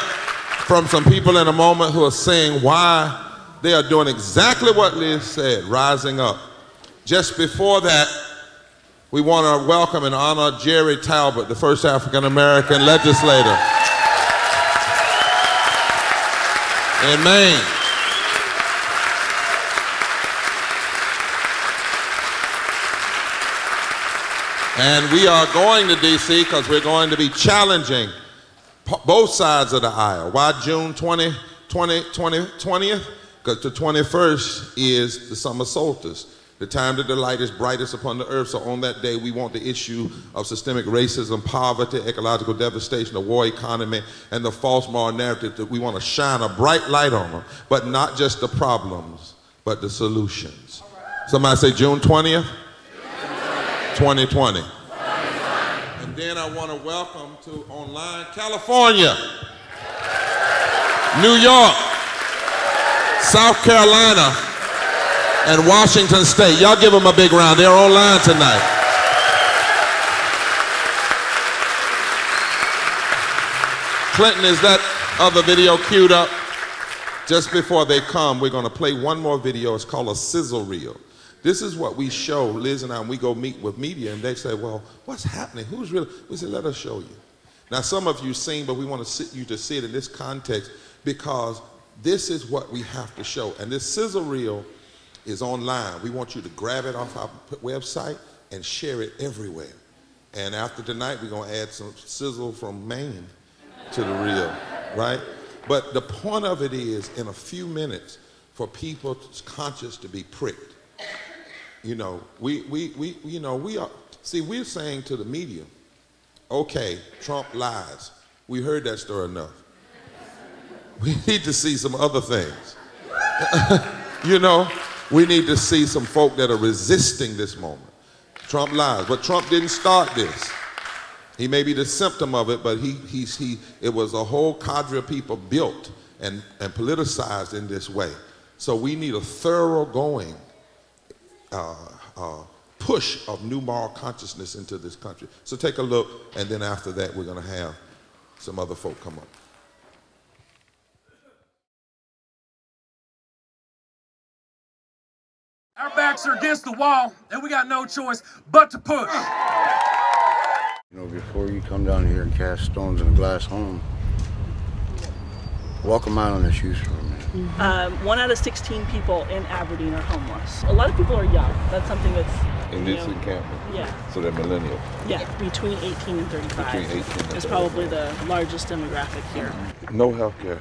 from some people in a moment who are saying why they are doing exactly what Liz said, rising up. Just before that, we want to welcome and honor Jerry Talbot, the first African-American legislator in Maine. And we are going to D.C. because we're going to be challenging both sides of the aisle. Why June 20th? Because the 21st is the summer solstice, the time that the light is brightest upon the earth. So on that day, we want the issue of systemic racism, poverty, ecological devastation, the war economy, and the false moral narrative that we want to shine a bright light on them, but not just the problems, but the solutions. Somebody say June 20th? 2020. And then I want to welcome to online California, New York, South Carolina, and Washington State. Y'all give them a big round. They're online tonight. Clinton, is that other video queued up? Just before they come, we're going to play one more video. It's called a sizzle reel. This is what we show, Liz and I, when we go meet with media, and they say, well, what's happening? Who's really? We say, let us show you. Now, some of you sing, but we want you to see it in this context because this is what we have to show. And this sizzle reel is online. We want you to grab it off our website and share it everywhere. And after tonight, we're going to add some sizzle from Maine to the reel, right? But the point of it is, in a few minutes, for people's conscience to be pricked. You know, we're saying to the media, okay, Trump lies. We heard that story enough. We need to see some other things. You know, we need to see some folk that are resisting this moment. Trump lies, but Trump didn't start this. He may be the symptom of it, but it was a whole cadre of people built and politicized in this way. So we need a thoroughgoing push of new moral consciousness into this country. So take a look, and then after that, we're going to have some other folk come up. Our backs are against the wall, and we got no choice but to push. You know, before you come down here and cast stones in a glass home, walk a mile in their shoes for a minute. 1 out of 16 people in Aberdeen are homeless. A lot of people are young. That's something that's in this encampment. Yeah. So they're millennial. Yeah, between 18 and 35. Between 18 and 35. Is probably the largest demographic here. No health care.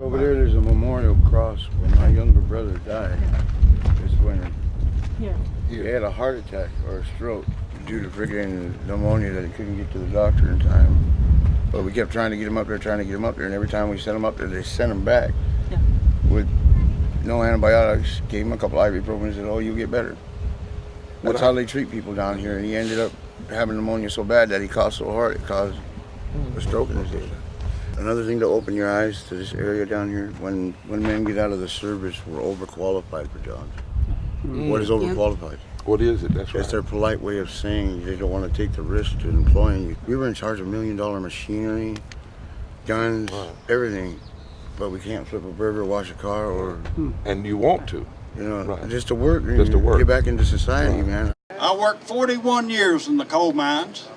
Over there's a memorial cross where my younger brother died this winter. Here. He had a heart attack or a stroke due to freaking pneumonia that he couldn't get to the doctor in time. But we kept trying to get him up there, and every time we sent him up there, they sent him back with no antibiotics. Gave him a couple ibuprofen and said, "Oh, you'll get better." That's how they treat people down here. And he ended up having pneumonia so bad that he coughed so hard it caused a stroke in his head. Another thing to open your eyes to this area down here: when men get out of the service, we're overqualified for jobs. What is overqualified? What is it? That's right. It's their polite way of saying they don't want to take the risk to employing you. We were in charge of $1 million machinery, guns, everything, but we can't flip a burger, wash a car, or... And you want to. You know, just to work. Just to work. Get back into society, man. I worked 41 years in the coal mines.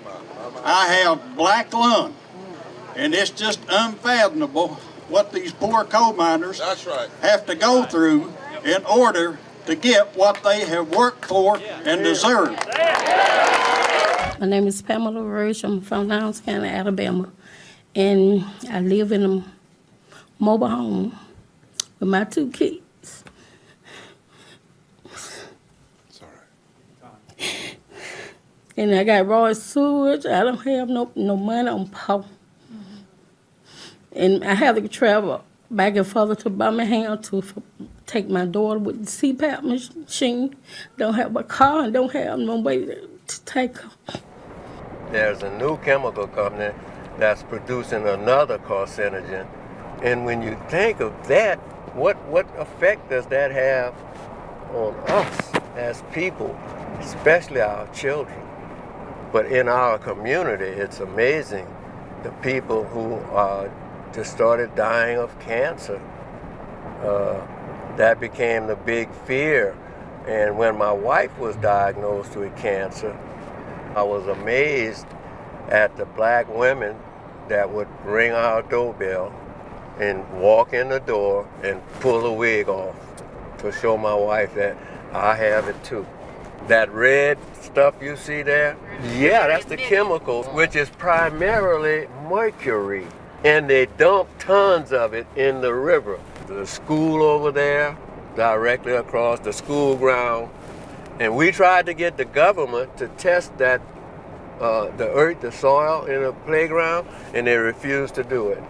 I have black lung, and it's just unfathomable what these poor coal miners have to go through in order to get what they have worked for and deserve. My name is Pamela Roach. I'm from Lowndes County, Alabama, and I live in a mobile home with my 2 kids. It's all right. And I got raw sewage. I don't have no money on power. And I have to travel back and forth to Birmingham to take my daughter with the CPAP machine. Don't have a car and don't have no way to take her. There's a new chemical company that's producing another carcinogen. And when you think of that, what effect does that have on us as people, especially our children? But in our community, it's amazing the people who just started dying of cancer. That became the big fear. And when my wife was diagnosed with cancer, I was amazed at the black women that would ring our doorbell and walk in the door and pull a wig off to show my wife that I have it too. That red stuff you see there, yeah, that's the chemicals, which is primarily mercury. And they dump tons of it in the river. The school over there, directly across the school ground. And we tried to get the government to test that, the earth, the soil in a playground, and they refused to do it.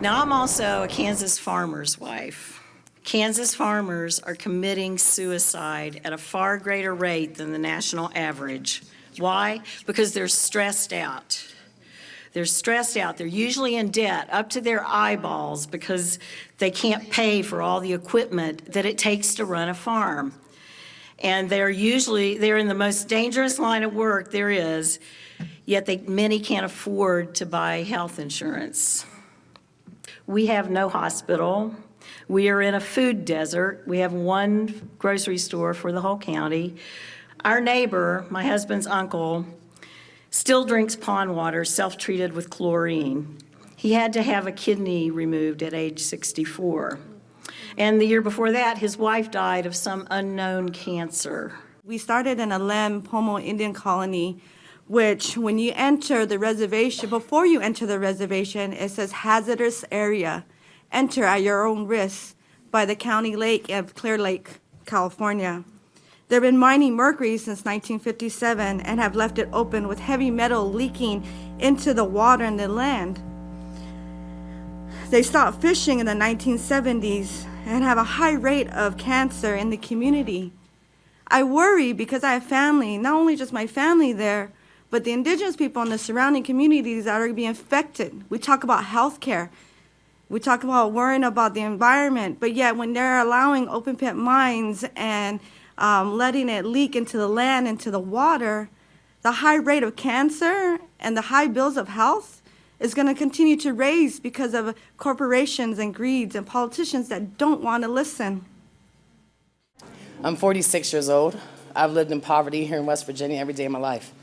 Now, I'm also a Kansas farmer's wife. Kansas farmers are committing suicide at a far greater rate than the national average. Why? Because they're stressed out. They're stressed out. They're usually in debt up to their eyeballs because they can't pay for all the equipment that it takes to run a farm. And they're in the most dangerous line of work there is, yet many can't afford to buy health insurance. We have no hospital. We are in a food desert. We have one grocery store for the whole county. Our neighbor, my husband's uncle, Still drinks pond water, self-treated with chlorine. He had to have a kidney removed at age 64. And the year before that, his wife died of some unknown cancer. We started in a Lem Pomo Indian colony, which when you enter the reservation, before you enter the reservation, it says hazardous area. Enter at your own risk by the county lake of Clear Lake, California. They've been mining mercury since 1957 and have left it open with heavy metal leaking into the water and the land. They stopped fishing in the 1970s and have a high rate of cancer in the community. I worry because I have family, not only just my family there, but the indigenous people in the surrounding communities that are being affected. We talk about health care. We talk about worrying about the environment, but yet when they're allowing open pit mines and letting it leak into the land, into the water, the high rate of cancer and the high bills of health is going to continue to raise because of corporations and greeds and politicians that don't want to listen. I'm 46 years old. I've lived in poverty here in West Virginia every day of my life.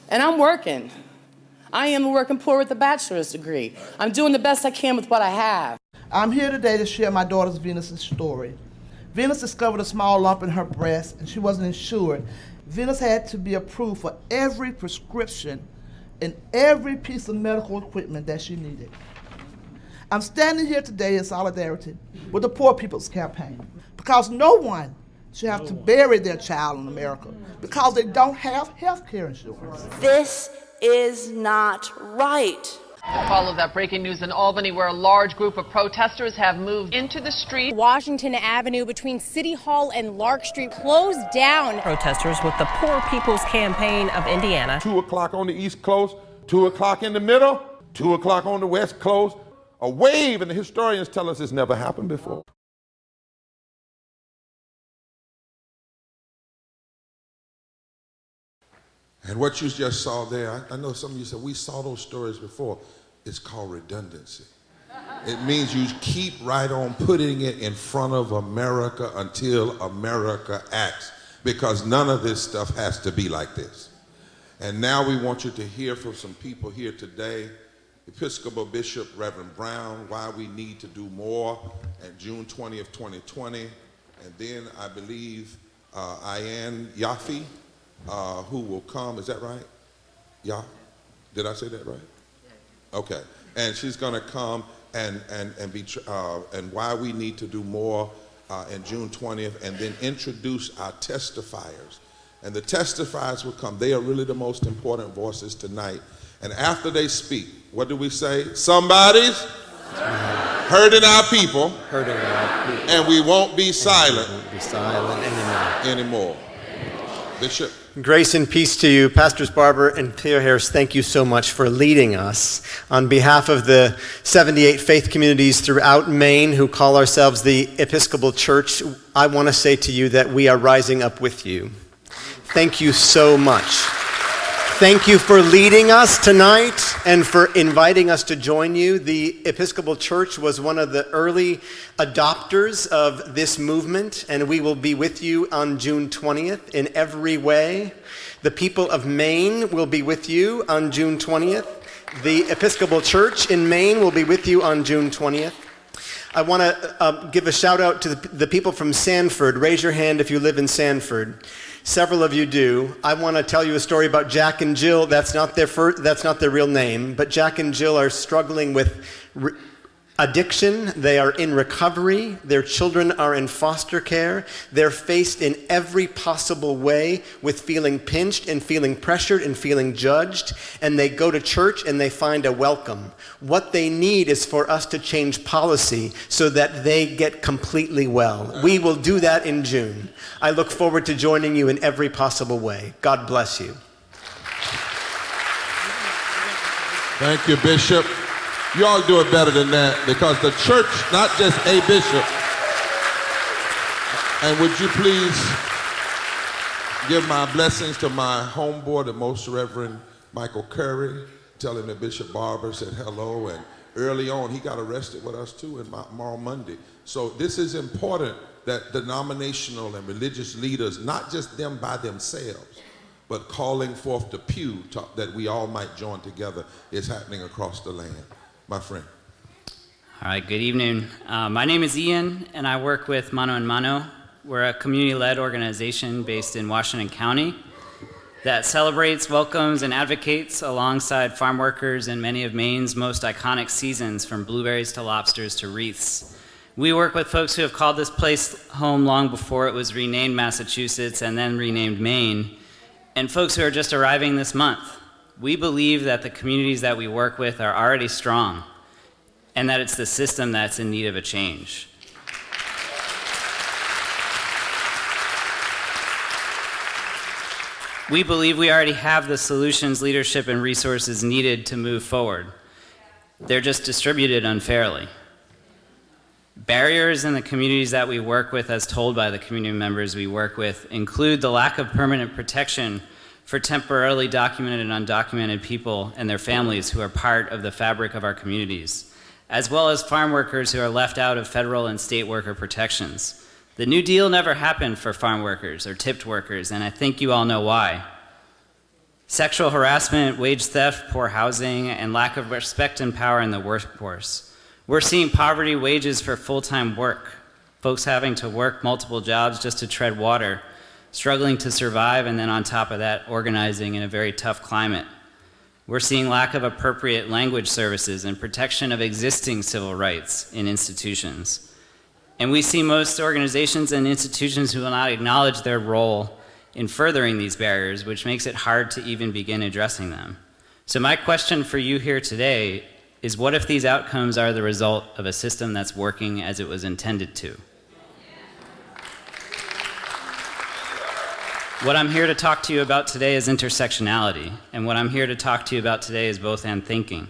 And I'm working. I am working poor with a bachelor's degree. I'm doing the best I can with what I have. I'm here today to share my daughter Venus's story. Venus discovered a small lump in her breast and she wasn't insured. Venus had to be approved for every prescription and every piece of medical equipment that she needed. I'm standing here today in solidarity with the Poor People's Campaign because no one should have to bury their child in America because they don't have health care insurance. This is not right. Follow that breaking news in Albany, where a large group of protesters have moved into the street. Washington Avenue between City Hall and Lark Street closed down. Protesters with the Poor People's Campaign of Indiana. 2 o'clock on the East Coast, 2 o'clock in the middle, 2 o'clock on the West Coast. A wave, and the historians tell us it's never happened before. And what you just saw there, I know some of you said, we saw those stories before. It's called redundancy. It means you keep right on putting it in front of America until America acts, because none of this stuff has to be like this. And now we want you to hear from some people here today. Episcopal Bishop Reverend Brown, why we need to do more, and June 20th, 2020. And then I believe Ian Yaffe, who will come, is that right? Yeah? Did I say that right? Okay. And she's going to come and why we need to do more in June 20th, and then introduce our testifiers. And the testifiers will come. They are really the most important voices tonight. And after they speak, what do we say? Somebody's hurting our people. Hurting our people. And we won't be silent. We won't be silent anymore. Bishop. Grace and peace to you. Pastors Barber and Theo Harris, thank you so much for leading us. On behalf of the 78 faith communities throughout Maine who call ourselves the Episcopal Church, I want to say to you that we are rising up with you. Thank you so much. Thank you for leading us tonight and for inviting us to join you. The Episcopal Church was one of the early adopters of this movement, and we will be with you on June 20th in every way. The people of Maine will be with you on June 20th. The Episcopal Church in Maine will be with you on June 20th. I want to give a shout out to the people from Sanford. Raise your hand if you live in Sanford. Several of you do. I want to tell you a story about Jack and Jill. That's not their real name, but Jack and Jill are struggling with addiction. They are in recovery. Their children are in foster care. They're faced in every possible way with feeling pinched and feeling pressured and feeling judged. And they go to church and they find a welcome. What they need is for us to change policy so that they get completely well. We will do that in June. I look forward to joining you in every possible way. God bless you. Thank you, Bishop. You all do it better than that, because the church, not just a bishop. And would you please give my blessings to my homeboy, the Most Reverend Michael Curry, tell him that Bishop Barber said hello, and early on he got arrested with us too tomorrow Monday. So this is important, that denominational and religious leaders, not just them by themselves, but calling forth the pew that we all might join together is happening across the land. My friend. All right, good evening. My name is Ian, and I work with Mano and Mano. We're a community-led organization based in Washington County that celebrates, welcomes, and advocates alongside farm workers in many of Maine's most iconic seasons, from blueberries to lobsters to wreaths. We work with folks who have called this place home long before it was renamed Massachusetts and then renamed Maine, and folks who are just arriving this month. We believe that the communities that we work with are already strong, and that it's the system that's in need of a change. We believe we already have the solutions, leadership, and resources needed to move forward. They're just distributed unfairly. Barriers in the communities that we work with, as told by the community members we work with, include the lack of permanent protection for temporarily documented and undocumented people and their families who are part of the fabric of our communities, as well as farm workers who are left out of federal and state worker protections. The New Deal never happened for farm workers or tipped workers, and I think you all know why. Sexual harassment, wage theft, poor housing, and lack of respect and power in the workforce. We're seeing poverty wages for full-time work, folks having to work multiple jobs just to tread water, struggling to survive, and then on top of that, organizing in a very tough climate. We're seeing lack of appropriate language services and protection of existing civil rights in institutions. And we see most organizations and institutions who will not acknowledge their role in furthering these barriers, which makes it hard to even begin addressing them. So my question for you here today is, what if these outcomes are the result of a system that's working as it was intended to? What I'm here to talk to you about today is intersectionality, and what I'm here to talk to you about today is both and thinking.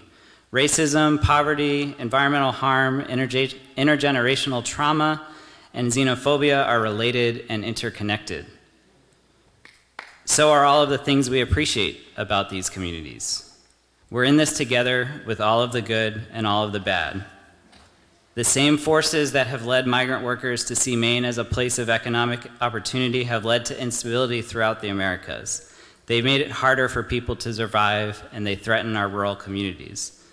Racism, poverty, environmental harm, intergenerational trauma, and xenophobia are related and interconnected. So are all of the things we appreciate about these communities. We're in this together with all of the good and all of the bad. The same forces that have led migrant workers to see Maine as a place of economic opportunity have led to instability throughout the Americas. They've made it harder for people to survive, and they threaten our rural communities.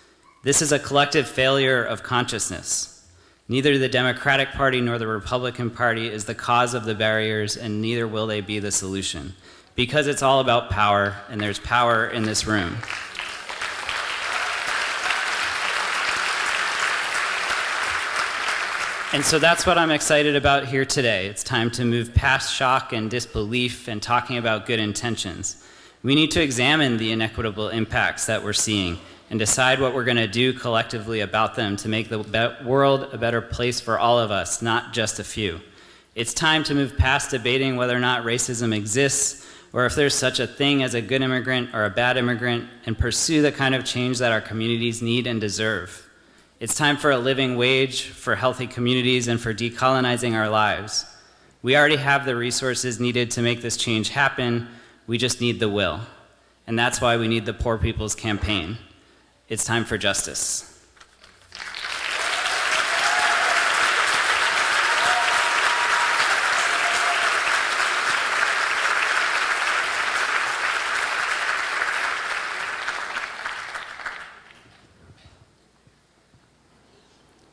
This is a collective failure of consciousness. Neither the Democratic Party nor the Republican Party is the cause of the barriers, and neither will they be the solution, because it's all about power, and there's power in this room. And so that's what I'm excited about here today. It's time to move past shock and disbelief and talking about good intentions. We need to examine the inequitable impacts that we're seeing and decide what we're going to do collectively about them to make the world a better place for all of us, not just a few. It's time to move past debating whether or not racism exists or if there's such a thing as a good immigrant or a bad immigrant, and pursue the kind of change that our communities need and deserve. It's time for a living wage, for healthy communities, and for decolonizing our lives. We already have the resources needed to make this change happen. We just need the will. And that's why we need the Poor People's Campaign. It's time for justice.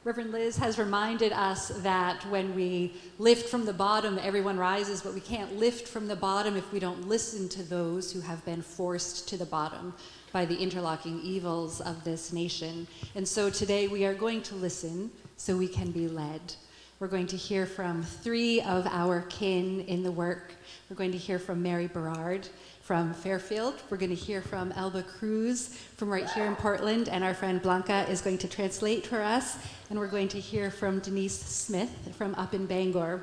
Reverend Liz has reminded us that when we lift from the bottom, everyone rises, but we can't lift from the bottom if we don't listen to those who have been forced to the bottom by the interlocking evils of this nation. And so today we are going to listen so we can be led. We're going to hear from 3 of our kin in the work. We're going to hear from Mary Berard from Fairfield. We're going to hear from Elba Cruz from right here in Portland, and our friend Blanca is going to translate for us. And we're going to hear from Denise Smith from up in Bangor.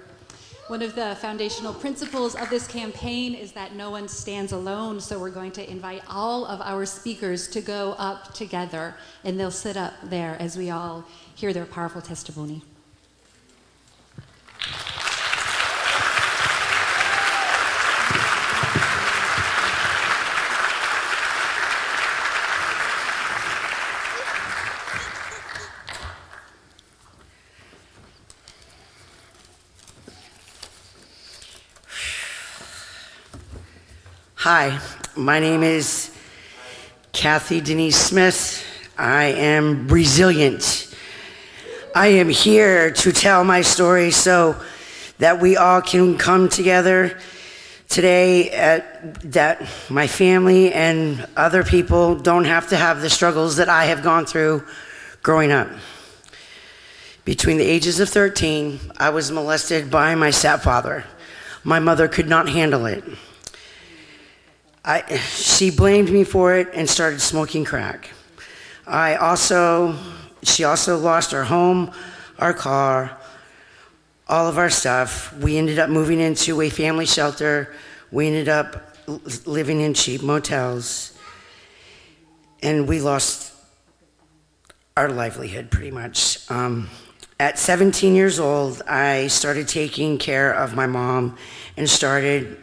One of the foundational principles of this campaign is that no one stands alone, so we're going to invite all of our speakers to go up together, and they'll sit up there as we all hear their powerful testimony. Hi, my name is Kathy Denise Smith. I am resilient. I am here to tell my story so that we all can come together today, that my family and other people don't have to have the struggles that I have gone through growing up. Between the ages of 13, I was molested by my stepfather. My mother could not handle it. She blamed me for it and started smoking crack. She also lost our home, our car, all of our stuff. We ended up moving into a family shelter. We ended up living in cheap motels. And we lost our livelihood pretty much. At 17 years old, I started taking care of my mom and started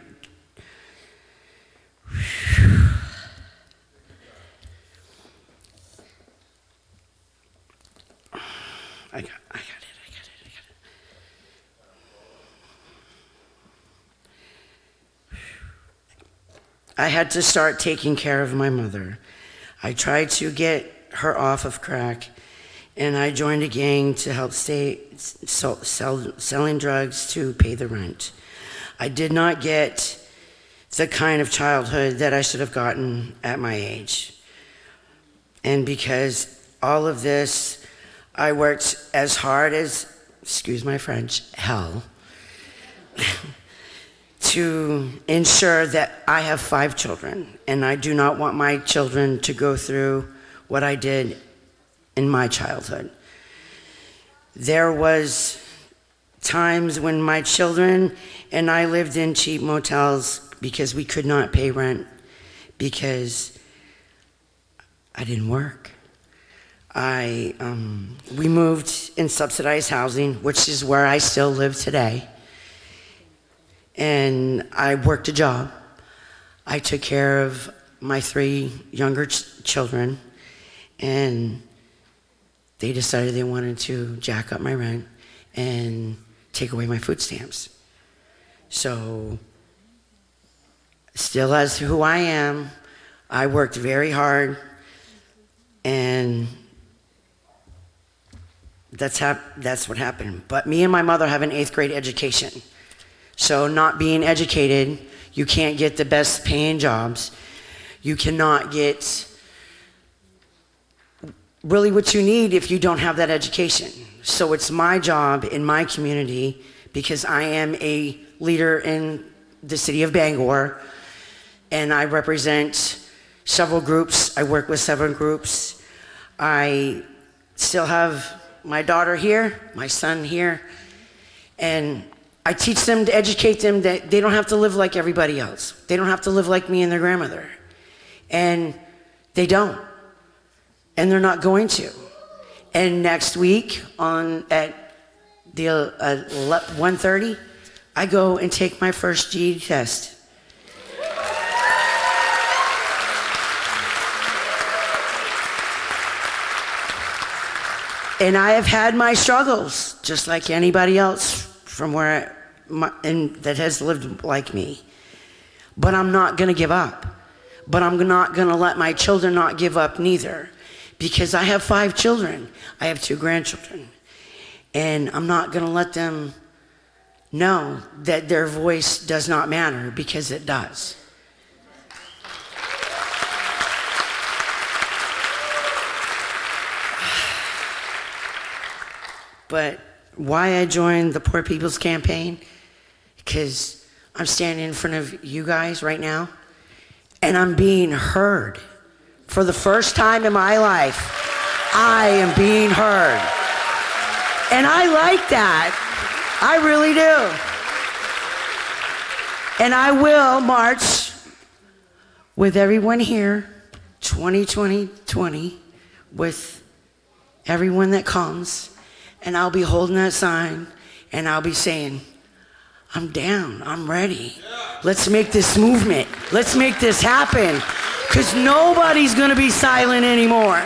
I got it. I had to start taking care of my mother. I tried to get her off of crack, and I joined a gang to help selling drugs to pay the rent. I did not get the kind of childhood that I should have gotten at my age. And because all of this, I worked as hard as, excuse my French, hell, to ensure that I have 5 children, and I do not want my children to go through what I did in my childhood. There was times when my children and I lived in cheap motels because we could not pay rent because I didn't work. We moved in subsidized housing, which is where I still live today. And I worked a job. I took care of my 3 younger children, and they decided they wanted to jack up my rent and take away my food stamps. So, still as who I am, I worked very hard, and that's what happened. But me and my mother have an 8th grade education. So not being educated, you can't get the best paying jobs. You cannot get really what you need if you don't have that education. So it's my job in my community, because I am a leader in the city of Bangor, and I represent several groups. I work with 7 groups. I still have my daughter here, my son here, and I teach them to educate them that they don't have to live like everybody else. They don't have to live like me and their grandmother. And they don't. And they're not going to. And next week at 1:30, I go and take my first GED test. And I have had my struggles, just like anybody else that has lived like me. But I'm not going to give up. But I'm not going to let my children not give up neither. Because I have 5 children. I have 2 grandchildren. And I'm not going to let them know that their voice does not matter, because it does. But why I joined the Poor People's Campaign? Because I'm standing in front of you guys right now, and I'm being heard. For the first time in my life, I am being heard. And I like that. I really do. And I will march with everyone here, 2020, with everyone that comes. And I'll be holding that sign, and I'll be saying, I'm down, I'm ready. Let's make this movement. Let's make this happen. Because nobody's going to be silent anymore.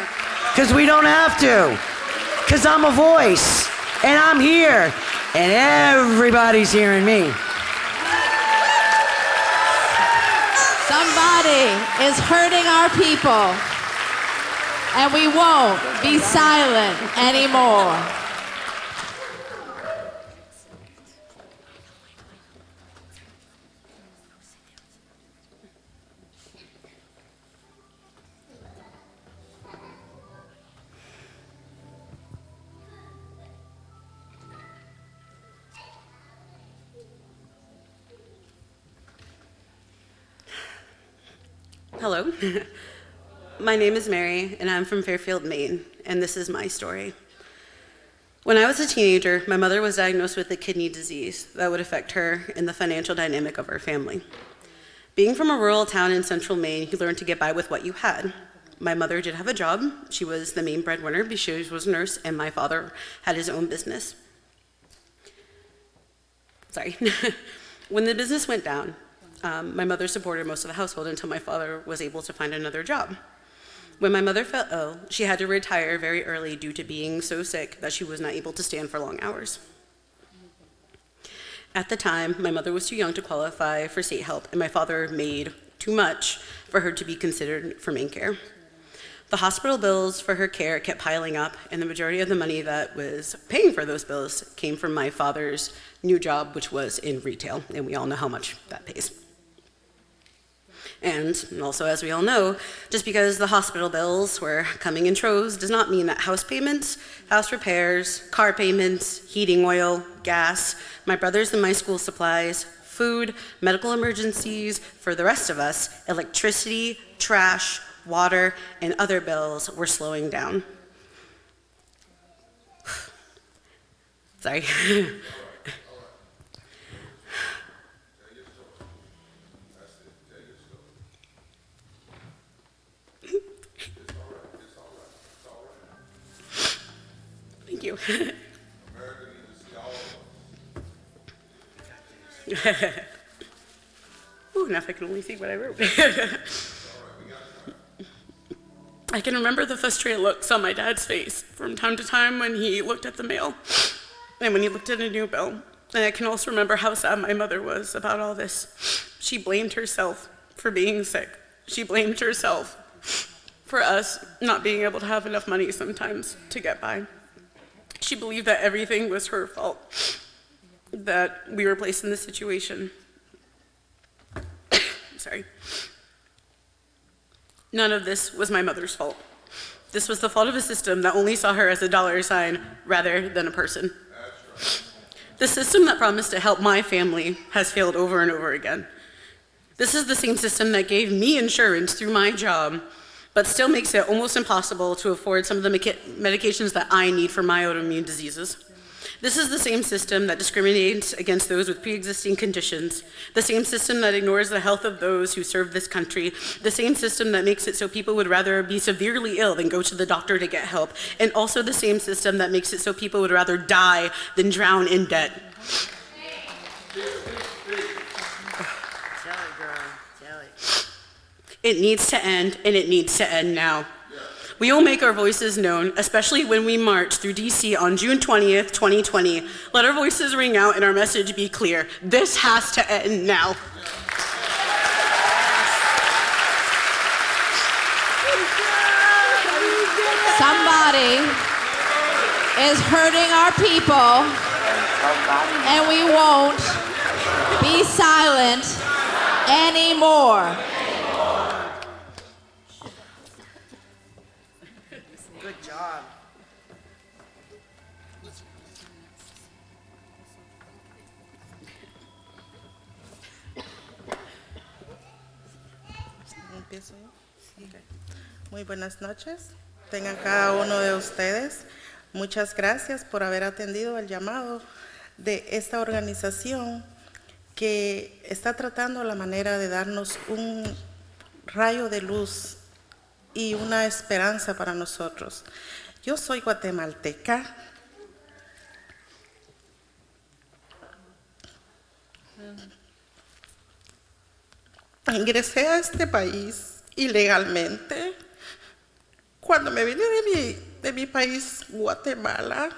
Because we don't have to. Because I'm a voice, and I'm here, and everybody's hearing me. So Somebody is hurting our people, and we won't be silent anymore. Hello, my name is Mary, and I'm from Fairfield, Maine, and this is my story. When I was a teenager, my mother was diagnosed with a kidney disease that would affect her and the financial dynamic of our family. Being from a rural town in central Maine, you learn to get by with what you had. My mother did have a job. She was the main breadwinner because she was a nurse, and my father had his own business. When the business went down, my mother supported most of the household until my father was able to find another job. When my mother fell ill, she had to retire very early due to being so sick that she was not able to stand for long hours. At the time, my mother was too young to qualify for state help, and my father made too much for her to be considered for Maine care. The hospital bills for her care kept piling up, and the majority of the money that was paying for those bills came from my father's new job, which was in retail, and we all know how much that pays. And also, as we all know, just because the hospital bills were coming in troves does not mean that house payments, house repairs, car payments, heating oil, gas, my brother's and my school supplies, food, medical emergencies, for the rest of us, electricity, trash, water, and other bills were slowing down. Sorry. Thank you. Ooh, now if I can only see what I wrote. I can remember the frustrated looks on my dad's face from time to time when he looked at the mail and when he looked at a new bill. And I can also remember how sad my mother was about all this. She blamed herself for being sick. She blamed herself for us not being able to have enough money sometimes to get by. She believed that everything was her fault, that we were placed in this situation. Sorry. None of this was my mother's fault. This was the fault of a system that only saw her as a dollar sign rather than a person. The system that promised to help my family has failed over and over again. This is the same system that gave me insurance through my job, but still makes it almost impossible to afford some of the medications that I need for my autoimmune diseases. This is the same system that discriminates against those with pre-existing conditions, the same system that ignores the health of those who serve this country, the same system that makes it so people would rather be severely ill than go to the doctor to get help, and also the same system that makes it so people would rather die than drown in debt. It needs to end, and it needs to end now. We will make our voices known, especially when we march through DC on June 20th, 2020. Let our voices ring out and our message be clear. This has to end now. Somebody is hurting our people, and we won't be silent anymore. Good job. ¿Empiezo yo? Sí. Muy buenas noches. Tengan cada uno de ustedes. Muchas gracias por haber atendido el llamado de esta organización que está tratando la manera de darnos un rayo de luz y una esperanza para nosotros. Yo soy guatemalteca. Ingresé a este país ilegalmente. Cuando me vine de mi país, Guatemala,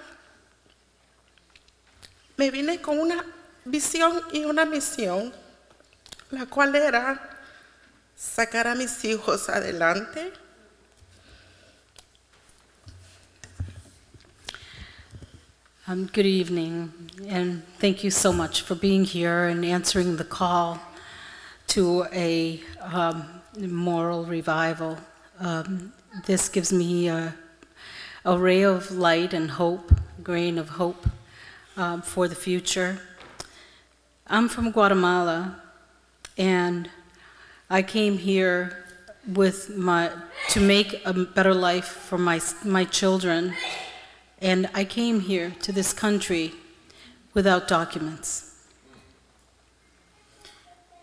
me vine con una visión y una misión, la cual era sacar a mis hijos adelante. Good evening, and thank you so much for being here and answering the call to a moral revival. This gives me a ray of light and hope, a grain of hope for the future. I'm from Guatemala, and I came here to make a better life for my children. And I came here to this country without documents.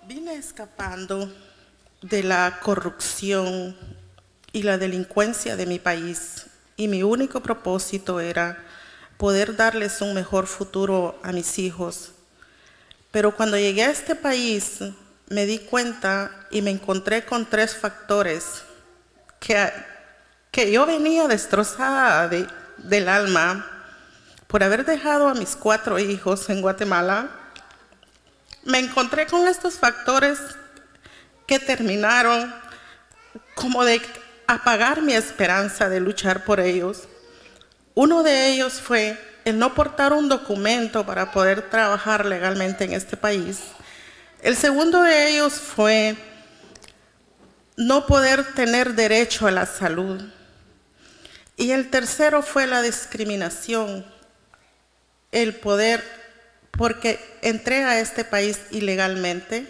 Vine escapando de la corrupción y la delincuencia de mi país, y mi único propósito era poder darles un mejor futuro a mis hijos. Pero cuando llegué a este país, me di cuenta y me encontré con 3 factores que yo venía destrozada del alma por haber dejado a mis 4 hijos en Guatemala. Me encontré con estos factores que terminaron como de apagar mi esperanza de luchar por ellos. Uno de ellos fue el no portar un documento para poder trabajar legalmente en este país. El segundo de ellos fue no poder tener derecho a la salud. Y el tercero fue la discriminación, el poder, porque entré a este país ilegalmente.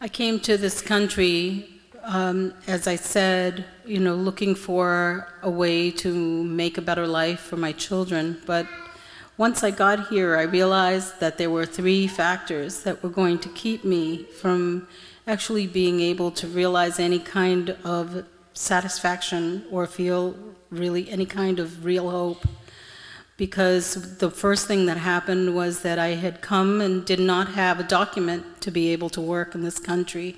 I came to this country, as I said, looking for a way to make a better life for my children. But once I got here, I realized that there were 3 factors that were going to keep me from actually being able to realize any kind of satisfaction or feel really any kind of real hope. Because the first thing that happened was that I had come and did not have a document to be able to work in this country.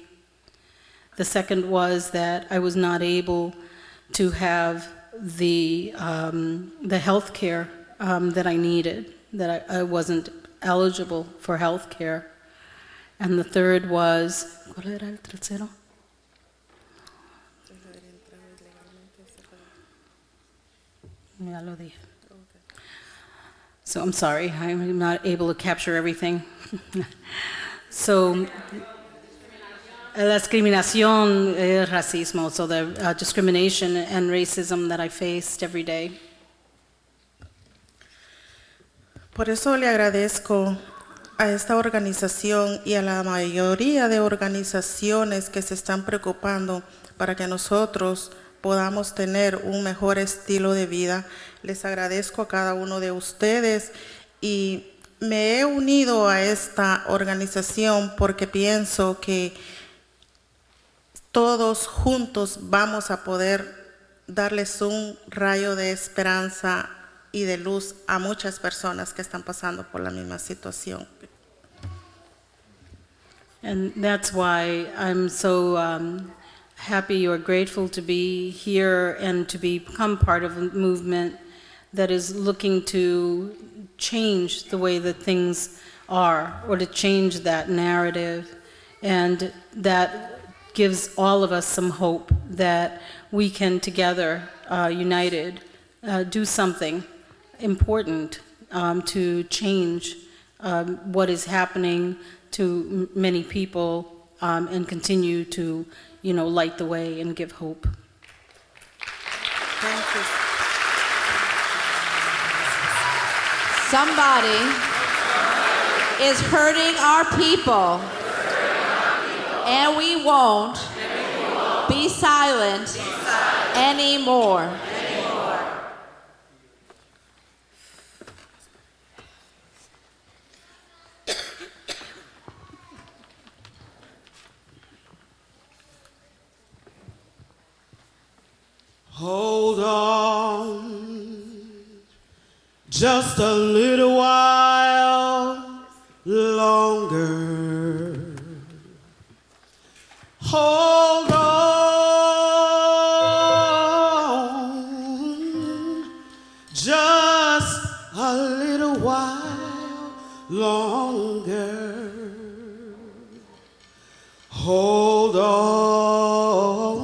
The second was that I was not able to have the health care that I needed, that I wasn't eligible for health care. And the third was, ¿cuál era el tercero? Ya lo dije. So I'm sorry, I'm not able to capture everything. So, la discriminación, racismo, so the discrimination and racism that I faced every day. Por eso le agradezco a esta organización y a la mayoría de organizaciones que se están preocupando para que nosotros podamos tener un mejor estilo de vida. Les agradezco a cada uno de ustedes y me he unido a esta organización porque pienso que todos juntos vamos a poder darles un rayo de esperanza y de luz a muchas personas que están pasando por la misma situación. And that's why I'm so happy or grateful to be here and to become part of a movement that is looking to change the way that things are, or to change that narrative, and that gives all of us some hope that we can together, united, do something important to change what is happening to many people and continue to, light the way and give hope. Thank you. Somebody is hurting our people, and we won't be silent anymore. Hold on just a little while longer. Hold on just a little while longer. hold on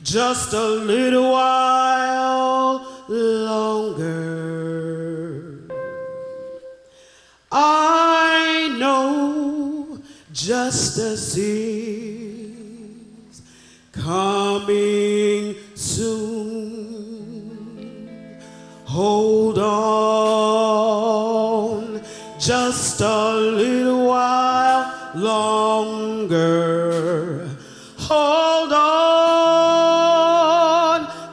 just a little while longer. I know justice is coming soon. Hold on just a little while longer. Hold on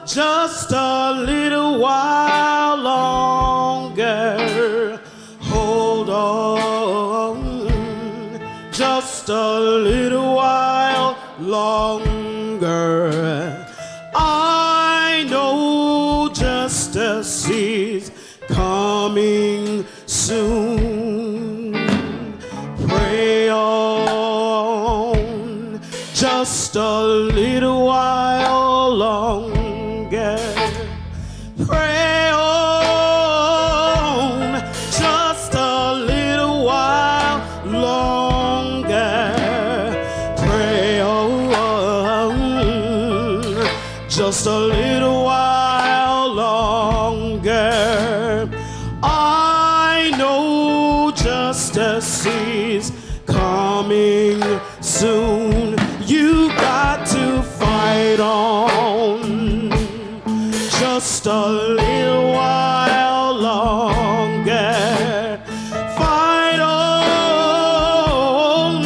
just a little while longer. Hold on just a little while longer. I know justice is coming soon. Pray on just a little while longer. Pray on just a little while longer. Pray on just a little while longer. I know justice is coming soon. You got to fight on just a little while longer. Fight on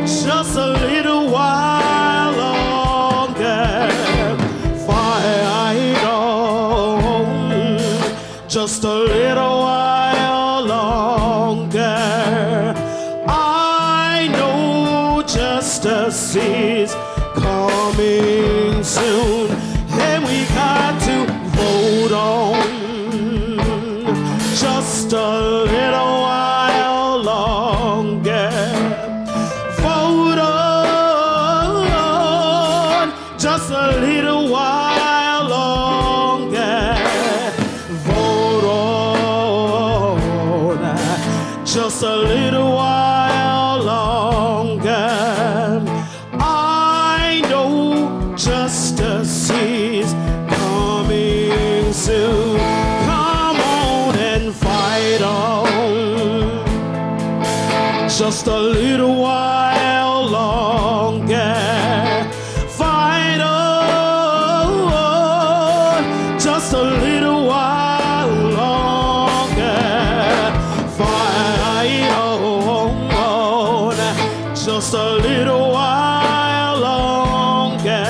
just a little while longer. Fight on just a little while longer. I know justice is coming soon. And we got to hold on just a little while longer. Hold on just a little while longer. Hold on just a little while longer. I know justice is coming soon. Come on and fight on just a little while longer. Fight on just a little while longer. Fight on just a little while longer.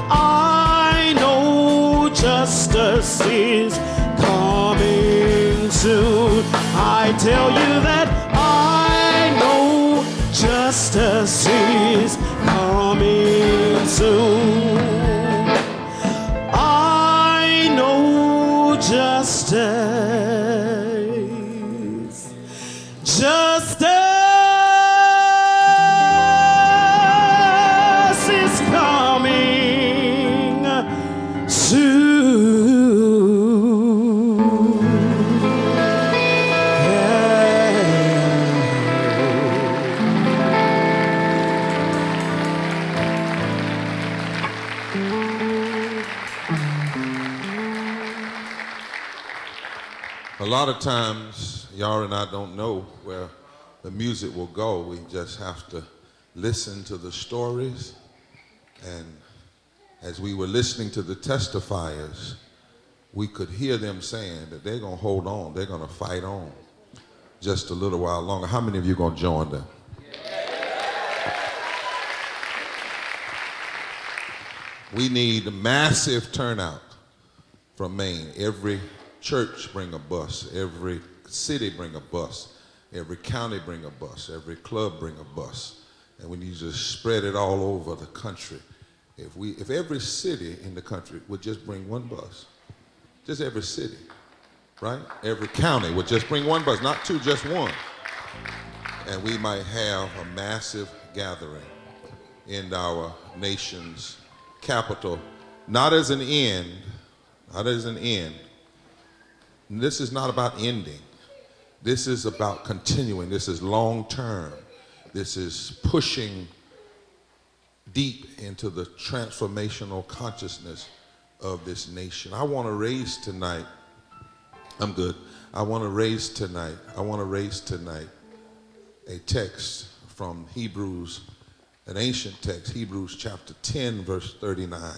I know justice is coming soon. I tell you that I know justice is coming soon. I know justice. Justice is coming soon. A lot of times, Yara and I don't know where the music will go. We just have to listen to the stories. And as we were listening to the testifiers, we could hear them saying that they're going to hold on. They're going to fight on just a little while longer. How many of you are going to join them? We need a massive turnout from Maine. Every church bring a bus, every city bring a bus, every county bring a bus, every club bring a bus, and we need to spread it all over the country. If every city in the country would just bring one bus, just every city, right? Every county would just bring one bus, not two, just one. And we might have a massive gathering in our nation's capital, not as an end, not as an end. This is not about ending. This is about continuing. This is long term. This is pushing deep into the transformational consciousness of this nation. I want to raise tonight, I'm good. I want to raise tonight a text from Hebrews, an ancient text, Hebrews chapter 10, verse 39.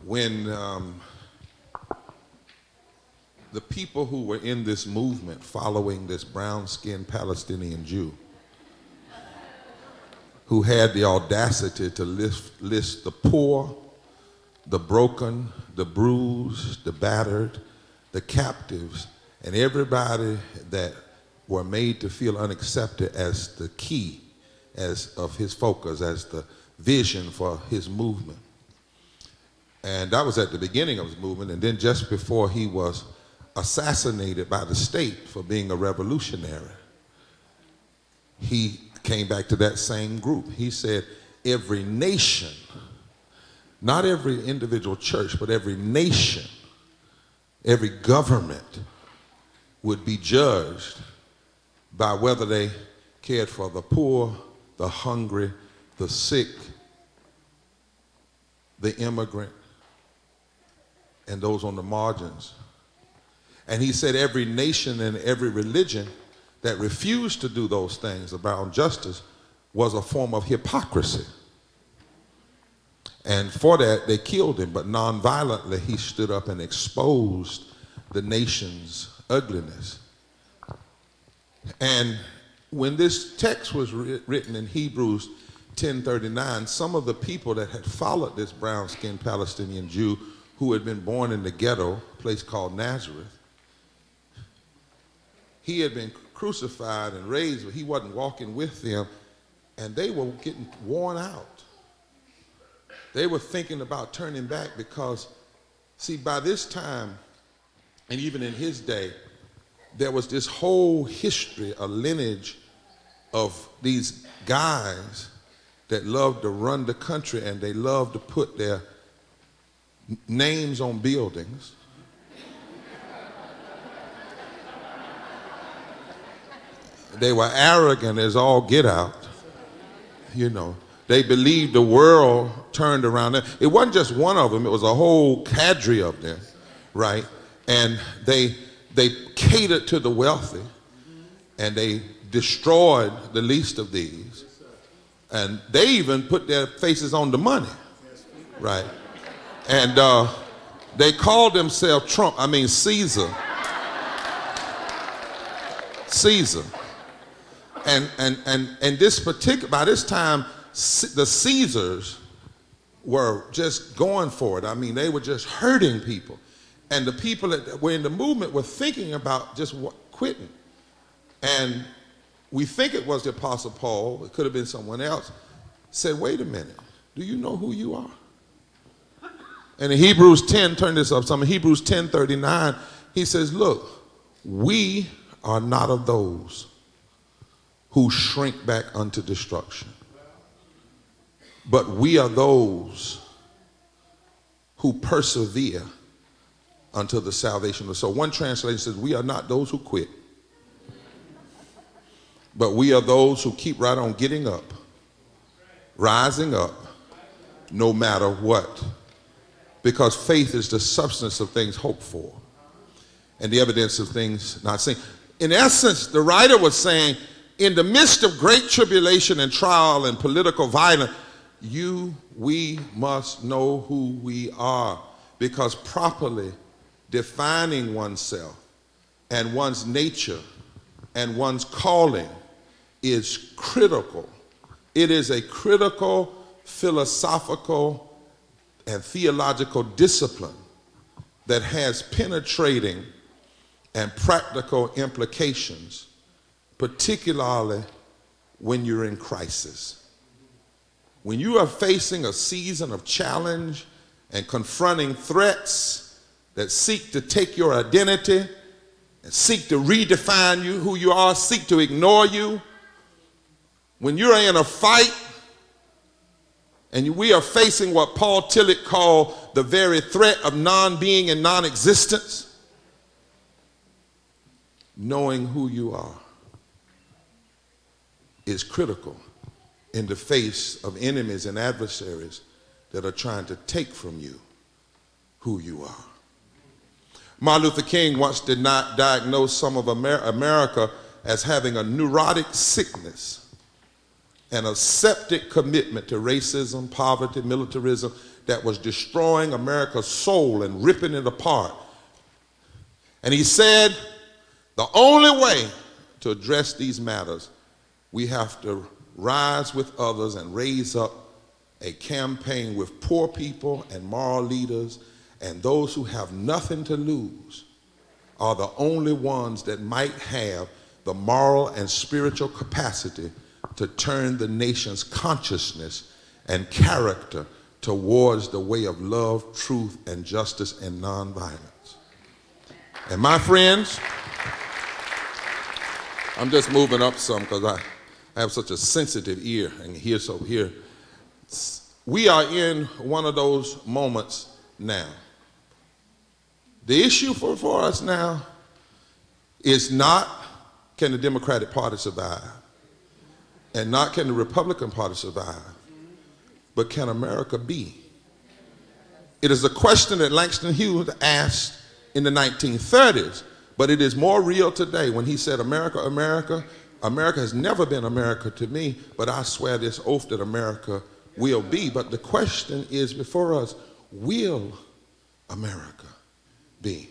When the people who were in this movement following this brown-skinned Palestinian Jew, who had the audacity to list the poor, the broken, the bruised, the battered, the captives, and everybody that were made to feel unaccepted as the key as of his focus, as the vision for his movement. And that was at the beginning of his movement, and then just before he was assassinated by the state for being a revolutionary, he came back to that same group. He said, every nation, not every individual church, but every nation, every government would be judged by whether they cared for the poor, the hungry, the sick, the immigrant, and those on the margins. And he said every nation and every religion that refused to do those things about justice was a form of hypocrisy. And for that, they killed him, but nonviolently, he stood up and exposed the nation's ugliness. And when this text was written in Hebrews 10:39, some of the people that had followed this brown-skinned Palestinian Jew who had been born in the ghetto, a place called Nazareth, he had been crucified and raised, but he wasn't walking with them, and they were getting worn out. They were thinking about turning back because, see, by this time, and even in his day, there was this whole history, a lineage of these guys that loved to run the country, and they loved to put their names on buildings. They were arrogant as all get out, you know. They believed the world turned around them. It wasn't just one of them, it was a whole cadre of them, right? And they catered to the wealthy, and they destroyed the least of these. And they even put their faces on the money, right? And they called themselves Caesar. Caesar. And this particular, by this time, the Caesars were just going for it. I mean, they were just hurting people. And the people that were in the movement were thinking about just quitting. And we think it was the Apostle Paul, it could have been someone else, said, wait a minute, do you know who you are? And in Hebrews 10, turn this up some, in Hebrews 10:39, he says, look, we are not of those who shrink back unto destruction, but we are those who persevere until the salvation of the soul. One translation says, we are not those who quit, but we are those who keep right on getting up, rising up, no matter what. Because faith is the substance of things hoped for and the evidence of things not seen. In essence, the writer was saying, in the midst of great tribulation and trial and political violence, we must know who we are, because properly defining oneself and one's nature and one's calling is critical. It is a critical philosophical and theological discipline that has penetrating and practical implications, particularly when you're in crisis. When you are facing a season of challenge and confronting threats that seek to take your identity and seek to redefine you, who you are, seek to ignore you, when you're in a fight and we are facing what Paul Tillich called the very threat of non-being and non-existence, knowing who you are is critical in the face of enemies and adversaries that are trying to take from you who you are. Martin Luther King once did not diagnose some of America as having a neurotic sickness and a septic commitment to racism, poverty, militarism that was destroying America's soul and ripping it apart. And he said, the only way to address these matters, we have to rise with others and raise up a campaign with poor people and moral leaders, and those who have nothing to lose are the only ones that might have the moral and spiritual capacity to turn the nation's consciousness and character towards the way of love, truth, and justice and nonviolence. And my friends, I'm just moving up some because I have such a sensitive ear and hear so here. We are in one of those moments now. The issue for us now is not can the Democratic Party survive, and not can the Republican Party survive, but can America be? It is a question that Langston Hughes asked in the 1930s, but it is more real today when he said, America, America, America has never been America to me, but I swear this oath that America will be. But the question is before us, will America be?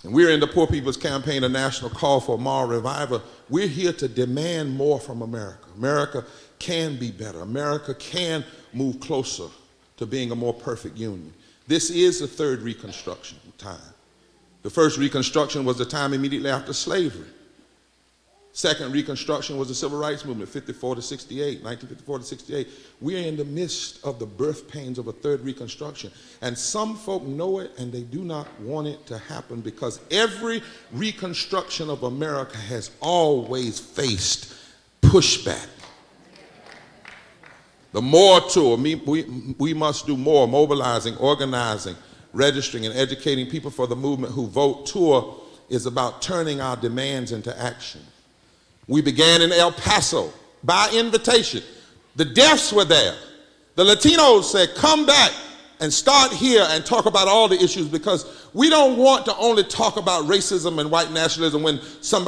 And we're in the Poor People's Campaign, a national call for moral revival. We're here to demand more from America. America can be better. America can move closer to being a more perfect union. This is the third Reconstruction time. The first Reconstruction was the time immediately after slavery. Second Reconstruction was the Civil Rights Movement, 1954 to 68. We are in the midst of the birth pains of a third Reconstruction. And some folk know it and they do not want it to happen because every Reconstruction of America has always faced pushback. The MORE tour, we must do more, mobilizing, organizing, registering, and educating people for the movement who vote tour is about turning our demands into action. We began in El Paso by invitation. The deafs were there. The Latinos said, come back and start here and talk about all the issues because we don't want to only talk about racism and white nationalism when some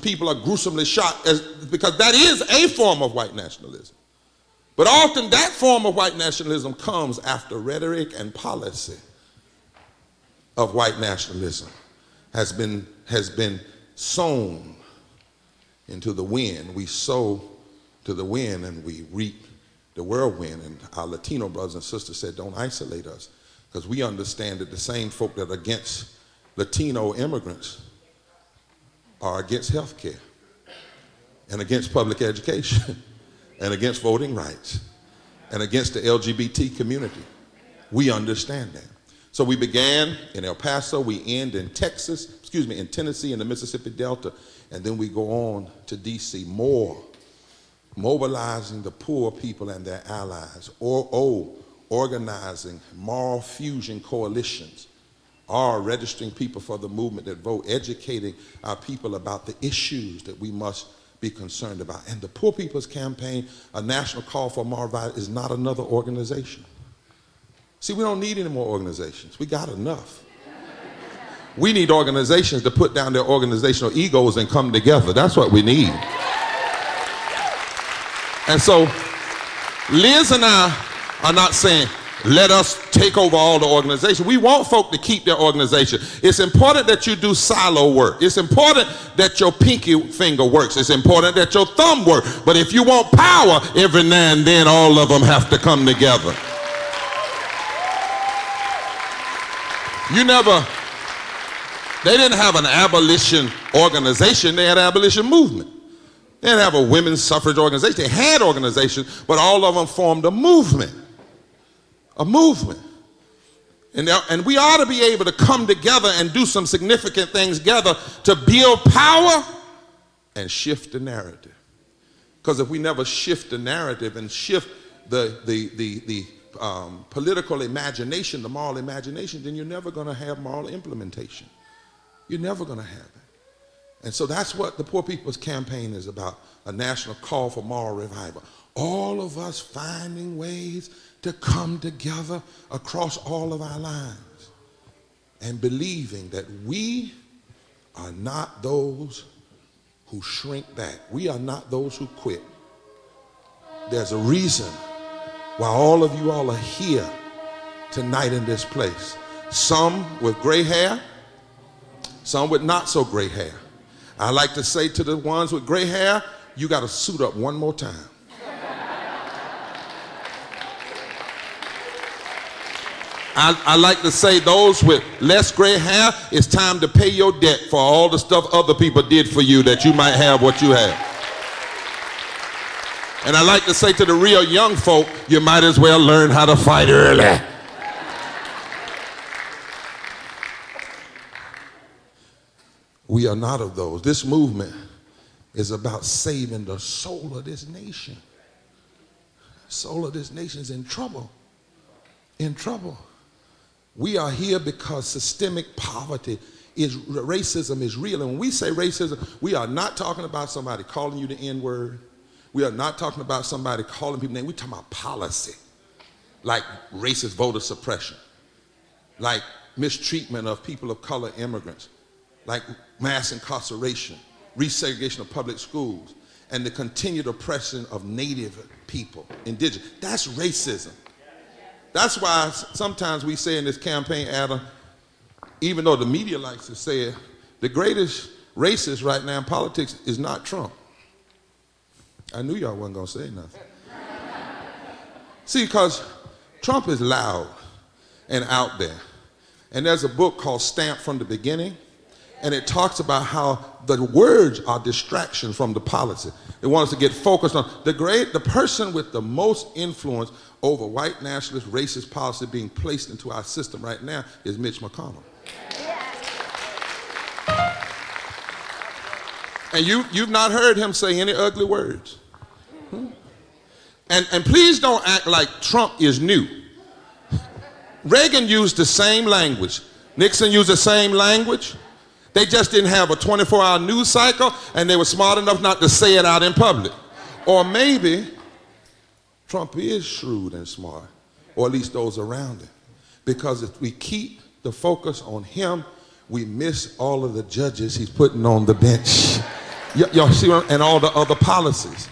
people are gruesomely shot, because that is a form of white nationalism. But often that form of white nationalism comes after rhetoric and policy of white nationalism has been sown into the wind. We sow to the wind and we reap the whirlwind. And our Latino brothers and sisters said, don't isolate us, because we understand that the same folk that are against Latino immigrants are against health care and against public education and against voting rights and against the LGBT community. We understand that. So we began in El Paso, we end in in Tennessee and the Mississippi Delta, and then we go on to DC, mobilizing the poor people and their allies, organizing moral fusion coalitions, registering people for the movement that vote, educating our people about the issues that we must be concerned about. And the Poor People's Campaign, a national call for moral revival, is not another organization. See, we don't need any more organizations. We got enough. We need organizations to put down their organizational egos and come together. That's what we need. And so Liz and I are not saying, let us take over all the organization. We want folk to keep their organization. It's important that you do silo work. It's important that your pinky finger works. It's important that your thumb works. But if you want power, every now and then all of them have to come together. They didn't have an abolition organization, they had an abolition movement. They didn't have a women's suffrage organization. They had organizations, but all of them formed a movement. A movement. And we ought to be able to come together and do some significant things together to build power and shift the narrative. Because if we never shift the narrative and shift the political imagination, the moral imagination, then you're never going to have moral implementation. You're never going to have it. And so that's what the Poor People's Campaign is about, a national call for moral revival. All of us finding ways to come together across all of our lines and believing that we are not those who shrink back. We are not those who quit. There's a reason why all of you all are here tonight in this place. Some with gray hair, some with not so gray hair. I like to say to the ones with gray hair, you got to suit up one more time. I like to say those with less gray hair, it's time to pay your debt for all the stuff other people did for you that you might have what you have. And I like to say to the real young folk, you might as well learn how to fight early. We are not of those. This movement is about saving the soul of this nation. The soul of this nation is in trouble. In trouble. We are here because systemic poverty racism is real. And when we say racism, we are not talking about somebody calling you the N-word. We are not talking about somebody calling people names. We're talking about policy, like racist voter suppression, like mistreatment of people of color, immigrants, like mass incarceration, resegregation of public schools, and the continued oppression of native people, indigenous. That's racism. That's why sometimes we say in this campaign, Adam, even though the media likes to say it, the greatest racist right now in politics is not Trump. I knew y'all wasn't gonna say nothing. See, because Trump is loud and out there. And there's a book called Stamped from the Beginning, and it talks about how the words are distractions from the policy. They want us to get focused on the person with the most influence over white nationalist racist policy being placed into our system right now is Mitch McConnell. And you've not heard him say any ugly words. And please don't act like Trump is new. Reagan used the same language. Nixon used the same language. They just didn't have a 24-hour news cycle, and they were smart enough not to say it out in public. Or maybe Trump is shrewd and smart, or at least those around him. Because if we keep the focus on him, we miss all of the judges he's putting on the bench. Y'all see, and all the other policies.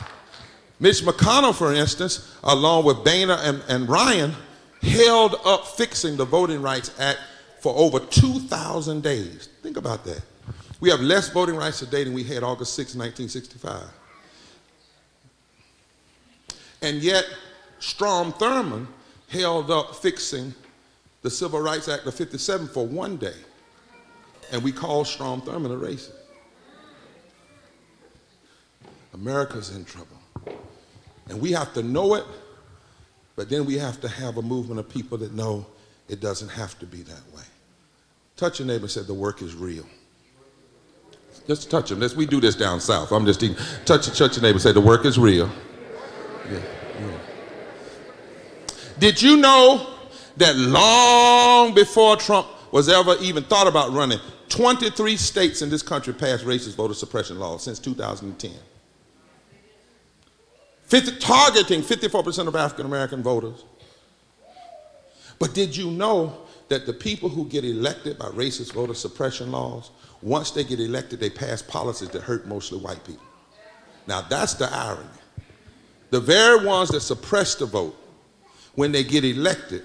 Mitch McConnell, for instance, along with Boehner and Ryan, held up fixing the Voting Rights Act for over 2,000 days. Think about that. We have less voting rights today than we had August 6, 1965. And yet, Strom Thurmond held up fixing the Civil Rights Act of 57 for 1 day. And we call Strom Thurmond a racist. America's in trouble. And we have to know it, but then we have to have a movement of people that know it doesn't have to be that way. Touch your neighbor and say, the work is real. Just touch him. We do this down south. I'm just touch your neighbor and say, the work is real. Yeah. Did you know that long before Trump was ever even thought about running, 23 states in this country passed racist voter suppression laws since 2010? Targeting 54% of African American voters. But did you know that the people who get elected by racist voter suppression laws, once they get elected, they pass policies that hurt mostly white people? Now that's the irony. The very ones that suppress the vote, when they get elected,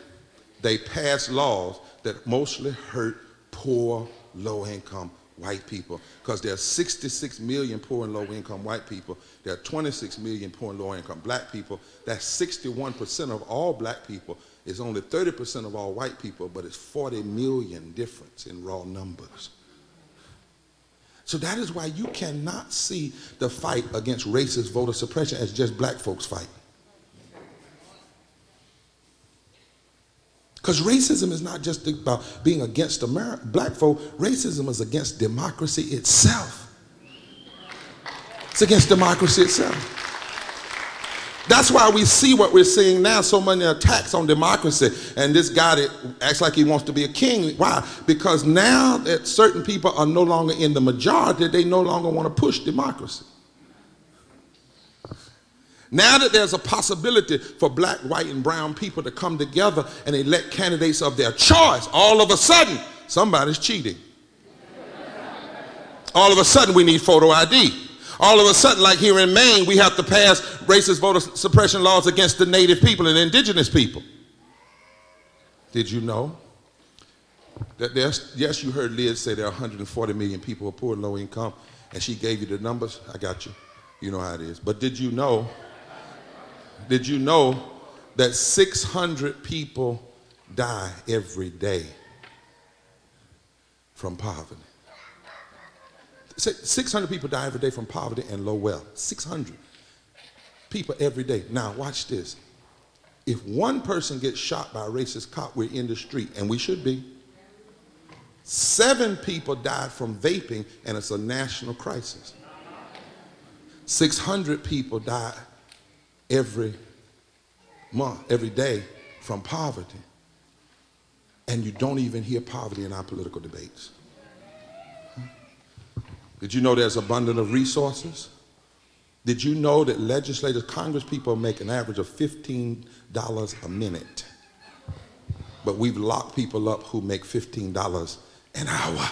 they pass laws that mostly hurt poor, low-income white people, because there are 66 million poor and low-income white people. There are 26 million poor and low-income black people. That's 61% of all black people. It's only 30% of all white people, but it's 40 million difference in raw numbers. So that is why you cannot see the fight against racist voter suppression as just black folks fight. Because racism is not just about being against black folk. Racism is against democracy itself. It's against democracy itself. That's why we see what we're seeing now, so many attacks on democracy. And this guy that acts like he wants to be a king. Why? Because now that certain people are no longer in the majority, they no longer want to push democracy. Now that there's a possibility for black, white, and brown people to come together and elect candidates of their choice, all of a sudden, somebody's cheating. All of a sudden, we need photo ID. All of a sudden, like here in Maine, we have to pass racist voter suppression laws against the native people and indigenous people. Did you know that yes, you heard Liz say there are 140 million people who are poor and low income, and she gave you the numbers? I got you. You know how it is. But did you know that 600 people die every day from poverty? 600 people die every day from poverty and low wealth. 600 people every day. Now watch this. If one person gets shot by a racist cop, we're in the street, and we should be. 7 people died from vaping, and it's a national crisis. 600 people die every month, every day from poverty. And you don't even hear poverty in our political debates. Did you know there's abundance of resources? Did you know that legislators, Congress people make an average of $15 a minute? But we've locked people up who make $15 an hour.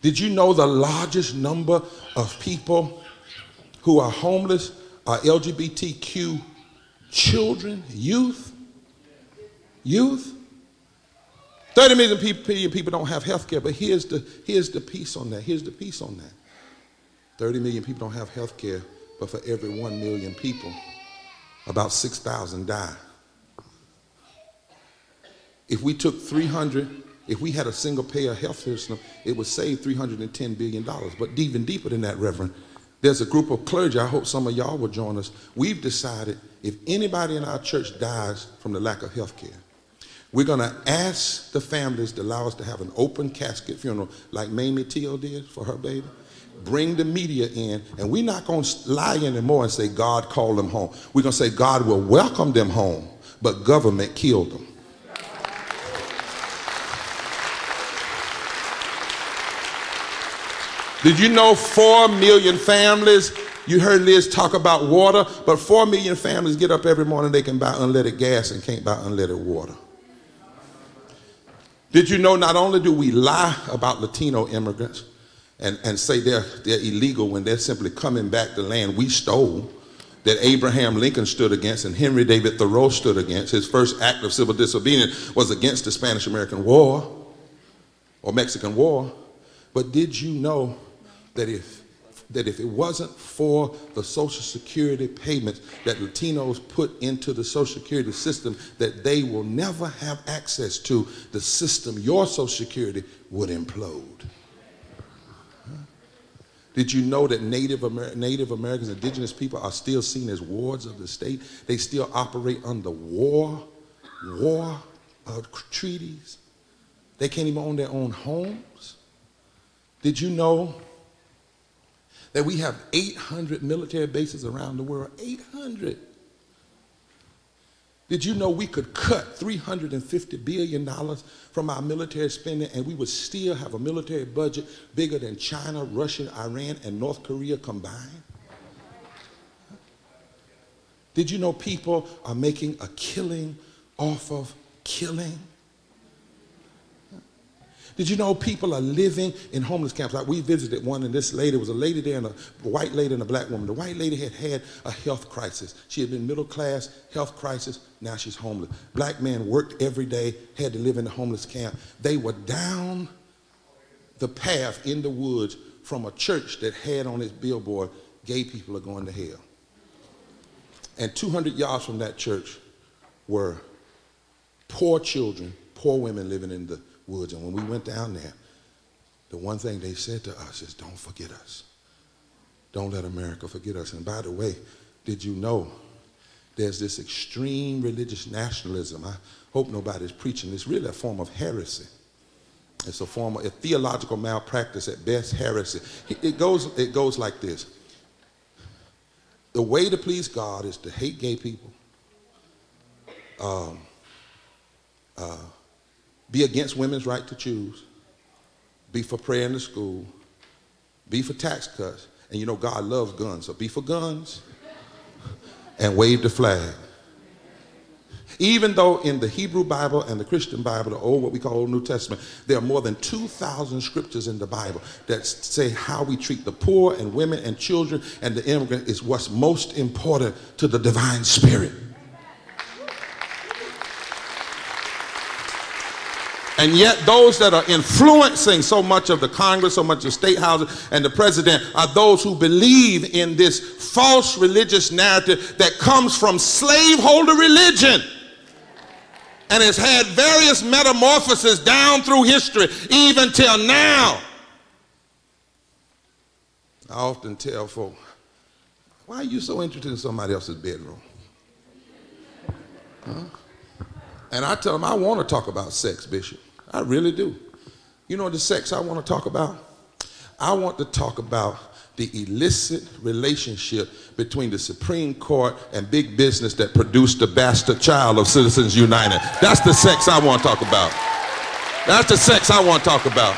Did you know the largest number of people who are homeless are LGBTQ children, youth? 30 million people don't have health care, but here's the piece on that. Here's the piece on that. 30 million people don't have health care, but for every 1 million people, about 6,000 die. If we took 300, if we had a single payer health system, it would save $310 billion. But even deeper than that, Reverend, there's a group of clergy, I hope some of y'all will join us. We've decided if anybody in our church dies from the lack of health care, we're going to ask the families to allow us to have an open casket funeral like Mamie Teal did for her baby. Bring the media in, and we're not going to lie anymore and say God called them home. We're going to say God will welcome them home, but government killed them. Did you know 4 million families, you heard Liz talk about water, but 4 million families get up every morning, they can buy unleaded gas and can't buy unleaded water. Did you know not only do we lie about Latino immigrants and say they're illegal when they're simply coming back to land we stole, that Abraham Lincoln stood against and Henry David Thoreau stood against. His first act of civil disobedience was against the Spanish-American War or Mexican War. But did you know that if it wasn't for the Social Security payments that Latinos put into the Social Security system, that they will never have access to the system, your Social Security would implode? Did you know that Native Americans, indigenous people are still seen as wards of the state? They still operate under war treaties. They can't even own their own homes. Did you know that we have 800 military bases around the world? 800. Did you know we could cut $350 billion from our military spending and we would still have a military budget bigger than China, Russia, Iran, and North Korea combined? Did you know people are making a killing off of killing? Did you know people are living in homeless camps? Like we visited one, and this lady was a lady there, and a white lady and a black woman. The white lady had a health crisis. She had been middle class, health crisis, now she's homeless. Black man worked every day, had to live in the homeless camp. They were down the path in the woods from a church that had on its billboard, gay people are going to hell. And 200 yards from that church were poor children, poor women living in the woods. And when we went down there, the one thing they said to us is, don't forget us. Don't let America forget us. And by the way, did you know there's this extreme religious nationalism? I hope nobody's preaching. It's really a form of heresy. It's a form of a theological malpractice, at best heresy. It goes like this. The way to please God is to hate gay people, be against women's right to choose, be for prayer in the school, be for tax cuts. And you know God loves guns, so be for guns and wave the flag. Even though in the Hebrew Bible and the Christian Bible, the old, what we call Old New Testament, there are more than 2,000 scriptures in the Bible that say how we treat the poor and women and children and the immigrant is what's most important to the divine spirit. And yet those that are influencing so much of the Congress, so much of the state houses and the president are those who believe in this false religious narrative that comes from slaveholder religion and has had various metamorphoses down through history, even till now. I often tell folk, why are you so interested in somebody else's bedroom? Huh? And I tell them, I want to talk about sex, Bishop. I really do. You know the sex I want to talk about? I want to talk about the illicit relationship between the Supreme Court and big business that produced the bastard child of Citizens United. That's the sex I want to talk about. That's the sex I want to talk about.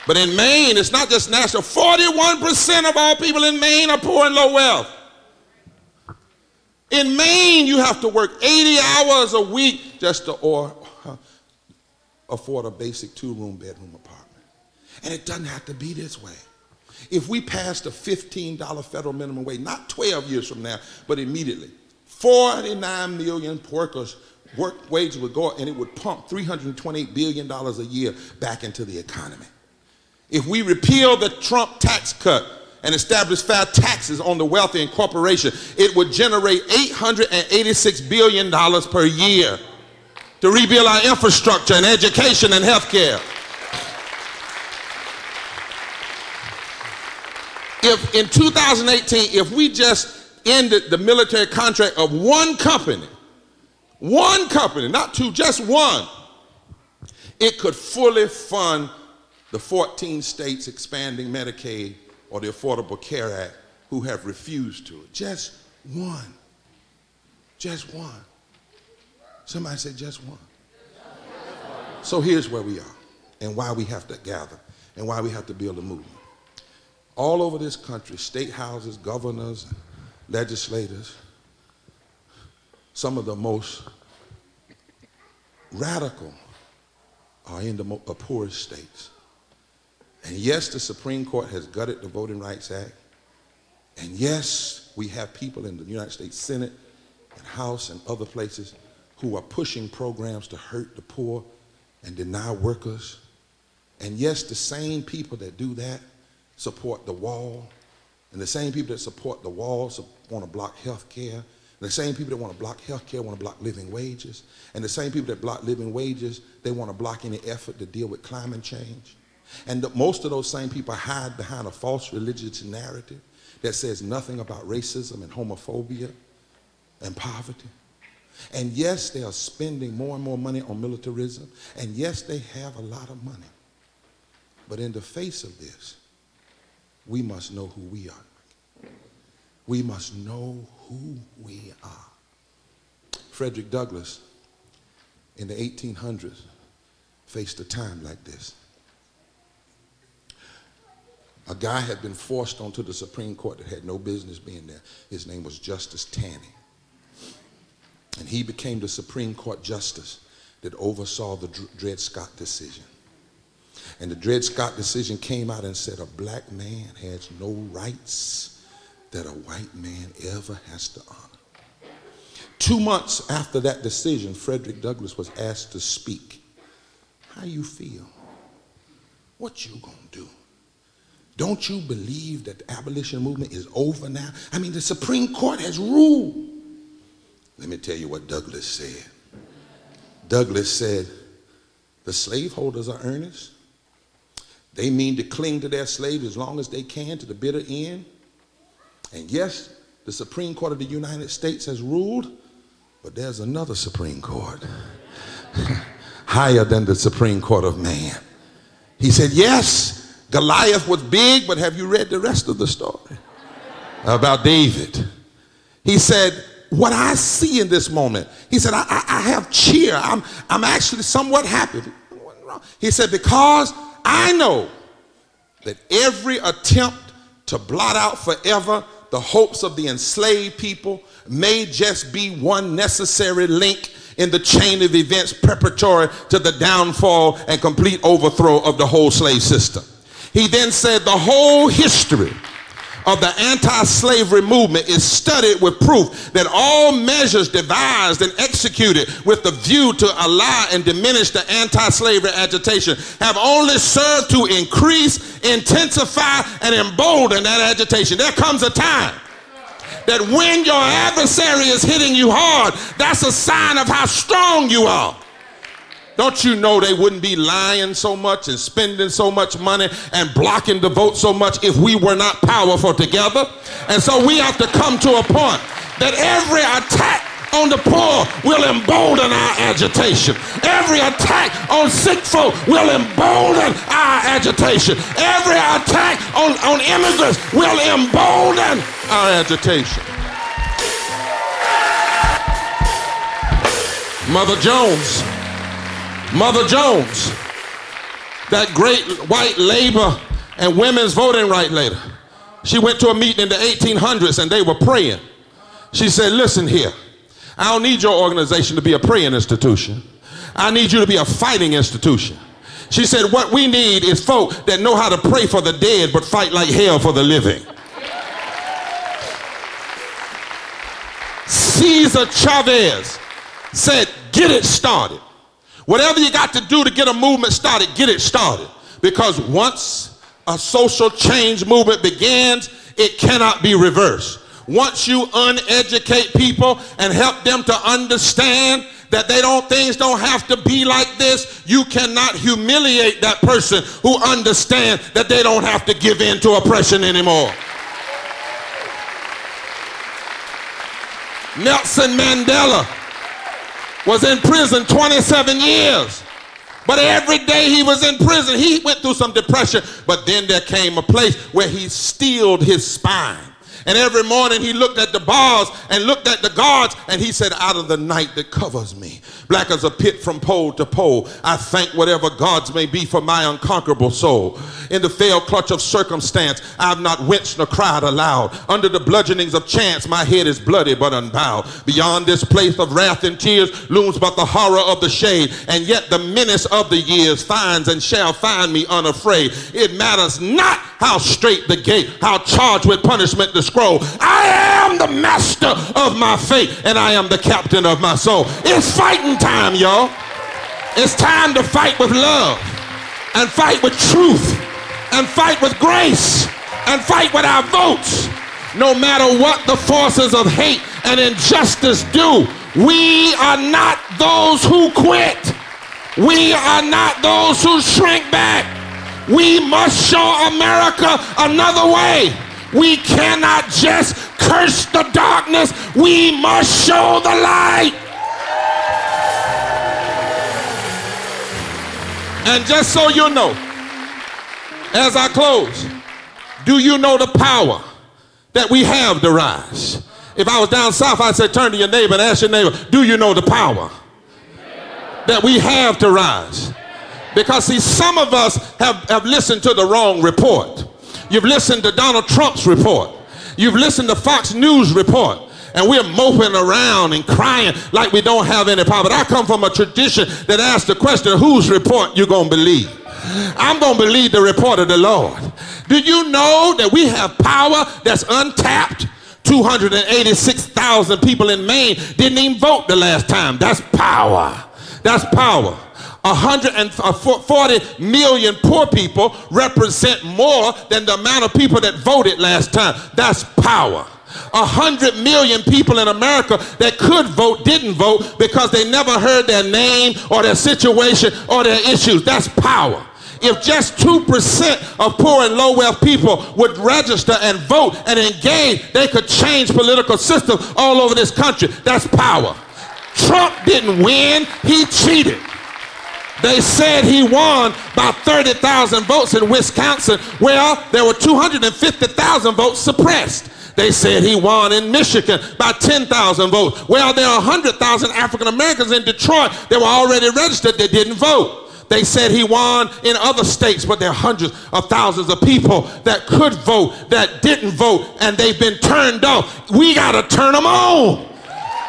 But in Maine, it's not just national. 41% of all people in Maine are poor and low wealth. In Maine, you have to work 80 hours a week just to afford a basic 2-room bedroom apartment. And it doesn't have to be this way. If we passed a $15 federal minimum wage, not 12 years from now, but immediately, 49 million workers' work wages would go up and it would pump $328 billion a year back into the economy. If we repeal the Trump tax cut and establish fair taxes on the wealthy and corporation, it would generate $886 billion per year to rebuild our infrastructure and education and health care. If in 2018, if we just ended the military contract of one company, not two, just one, it could fully fund the 14 states expanding Medicaid or the Affordable Care Act who have refused to. Just one. Just one. Somebody say just one. So here's where we are and why we have to gather and why we have to build a movement. All over this country, state houses, governors, legislators, some of the most radical are in the poorest states. And yes, the Supreme Court has gutted the Voting Rights Act. And yes, we have people in the United States Senate and House and other places who are pushing programs to hurt the poor and deny workers. And yes, the same people that do that support the wall. And the same people that support the wall want to block health care. The same people that want to block health care want to block living wages. And the same people that block living wages, they want to block any effort to deal with climate change. And most of those same people hide behind a false religious narrative that says nothing about racism and homophobia and poverty. And yes, they are spending more and more money on militarism. And yes, they have a lot of money. But in the face of this, we must know who we are. We must know who we are. Frederick Douglass in the 1800s faced a time like this. A guy had been forced onto the Supreme Court that had no business being there. His name was Justice Taney. And he became the Supreme Court justice that oversaw the Dred Scott decision. And the Dred Scott decision came out and said a black man has no rights that a white man ever has to honor. 2 months after that decision, Frederick Douglass was asked to speak. How you feel? What you gonna do? Don't you believe that the abolition movement is over now? I mean, the Supreme Court has ruled. Let me tell you what Douglass said. Douglass said, the slaveholders are earnest. They mean to cling to their slaves as long as they can to the bitter end. And yes, the Supreme Court of the United States has ruled, but there's another Supreme Court higher than the Supreme Court of man. He said, yes, Goliath was big, but have you read the rest of the story about David? He said, what I see in this moment, he said, I have cheer. I'm actually somewhat happy. He said, because I know that every attempt to blot out forever the hopes of the enslaved people may just be one necessary link in the chain of events preparatory to the downfall and complete overthrow of the whole slave system. He then said the whole history of the anti-slavery movement is studied with proof that all measures devised and executed with the view to allow and diminish the anti-slavery agitation have only served to increase, intensify, and embolden that agitation. There comes a time that when your adversary is hitting you hard, that's a sign of how strong you are. Don't you know they wouldn't be lying so much and spending so much money and blocking the vote so much if we were not powerful together? And so we have to come to a point that every attack on the poor will embolden our agitation. Every attack on sick folk will embolden our agitation. Every attack on immigrants will embolden our agitation. Mother Jones, that great white labor and women's voting right leader, she went to a meeting in the 1800s and they were praying. She said, listen here, I don't need your organization to be a praying institution. I need you to be a fighting institution. She said, what we need is folk that know how to pray for the dead but fight like hell for the living. Cesar Chavez said, get it started. Whatever you got to do to get a movement started, get it started. Because once a social change movement begins, it cannot be reversed. Once you uneducate people and help them to understand that things don't have to be like this, you cannot humiliate that person who understands that they don't have to give in to oppression anymore. Nelson Mandela was in prison 27 years. But every day he was in prison, he went through some depression. But then there came a place where he steeled his spine. And every morning he looked at the bars and looked at the guards and he said, out of the night that covers me, black as a pit from pole to pole, I thank whatever gods may be for my unconquerable soul. In the fell clutch of circumstance, I have not winced nor cried aloud. Under the bludgeonings of chance, my head is bloody but unbowed. Beyond this place of wrath and tears looms but the horror of the shade, and yet the menace of the years finds and shall find me unafraid. It matters not how straight the gate, how charged with punishment the scroll. I am the master of my fate, and I am the captain of my soul. It's fighting time, y'all. It's time to fight with love, and fight with truth, and fight with grace, and fight with our votes. No matter what the forces of hate and injustice do, we are not those who quit. We are not those who shrink back. We must show America another way. We cannot just curse the darkness. We must show the light. And just so you know, as I close, do you know the power that we have to rise? If I was down south, I'd say turn to your neighbor and ask your neighbor, do you know the power that we have to rise? Because see, some of us have listened to the wrong report. You've listened to Donald Trump's report. You've listened to Fox News report. And we're moping around and crying like we don't have any power. But I come from a tradition that asks the question, whose report you gonna believe? I'm gonna believe the report of the Lord. Do you know that we have power that's untapped? 286,000 people in Maine didn't even vote the last time. That's power. That's power. 140 million poor people represent more than the amount of people that voted last time. That's power. 100 million people in America that could vote didn't vote because they never heard their name or their situation or their issues. That's power. If just 2% of poor and low wealth people would register and vote and engage, they could change political systems all over this country. That's power. Trump didn't win, he cheated. They said he won by 30,000 votes in Wisconsin. Well, there were 250,000 votes suppressed. They said he won in Michigan by 10,000 votes. Well, there are 100,000 African Americans in Detroit that were already registered that didn't vote. They said he won in other states, but there are hundreds of thousands of people that could vote that didn't vote, and they've been turned off. We got to turn them on.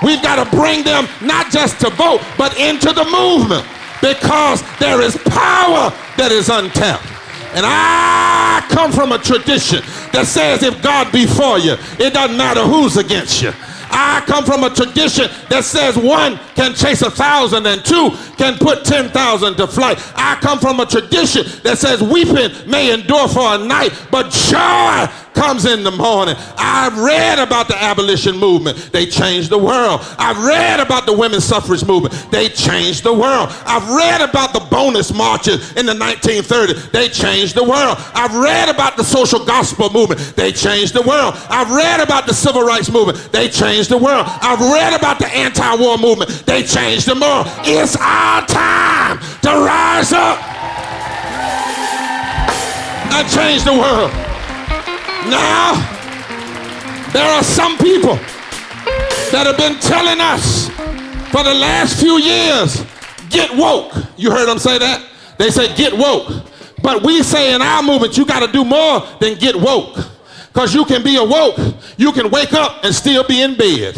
We've got to bring them not just to vote, but into the movement, because there is power that is untapped. And I come from a tradition that says if God be for you, it doesn't matter who's against you. I come from a tradition that says one can chase 1,000 and two can put 10,000 to flight. I come from a tradition that says weeping may endure for a night, but joy comes in the morning. I've read about the abolition movement. They changed the world. I've read about the women's suffrage movement. They changed the world. I've read about the bonus marches in the 1930s. They changed the world. I've read about the social gospel movement. They changed the world. I've read about the civil rights movement. They changed the world. I've read about the anti-war movement. They changed the world. It's our time to rise up and change the world. Now, there are some people that have been telling us for the last few years, get woke. You heard them say that? They say get woke. But we say in our movement, you got to do more than get woke. Because you can be awoke, you can wake up and still be in bed.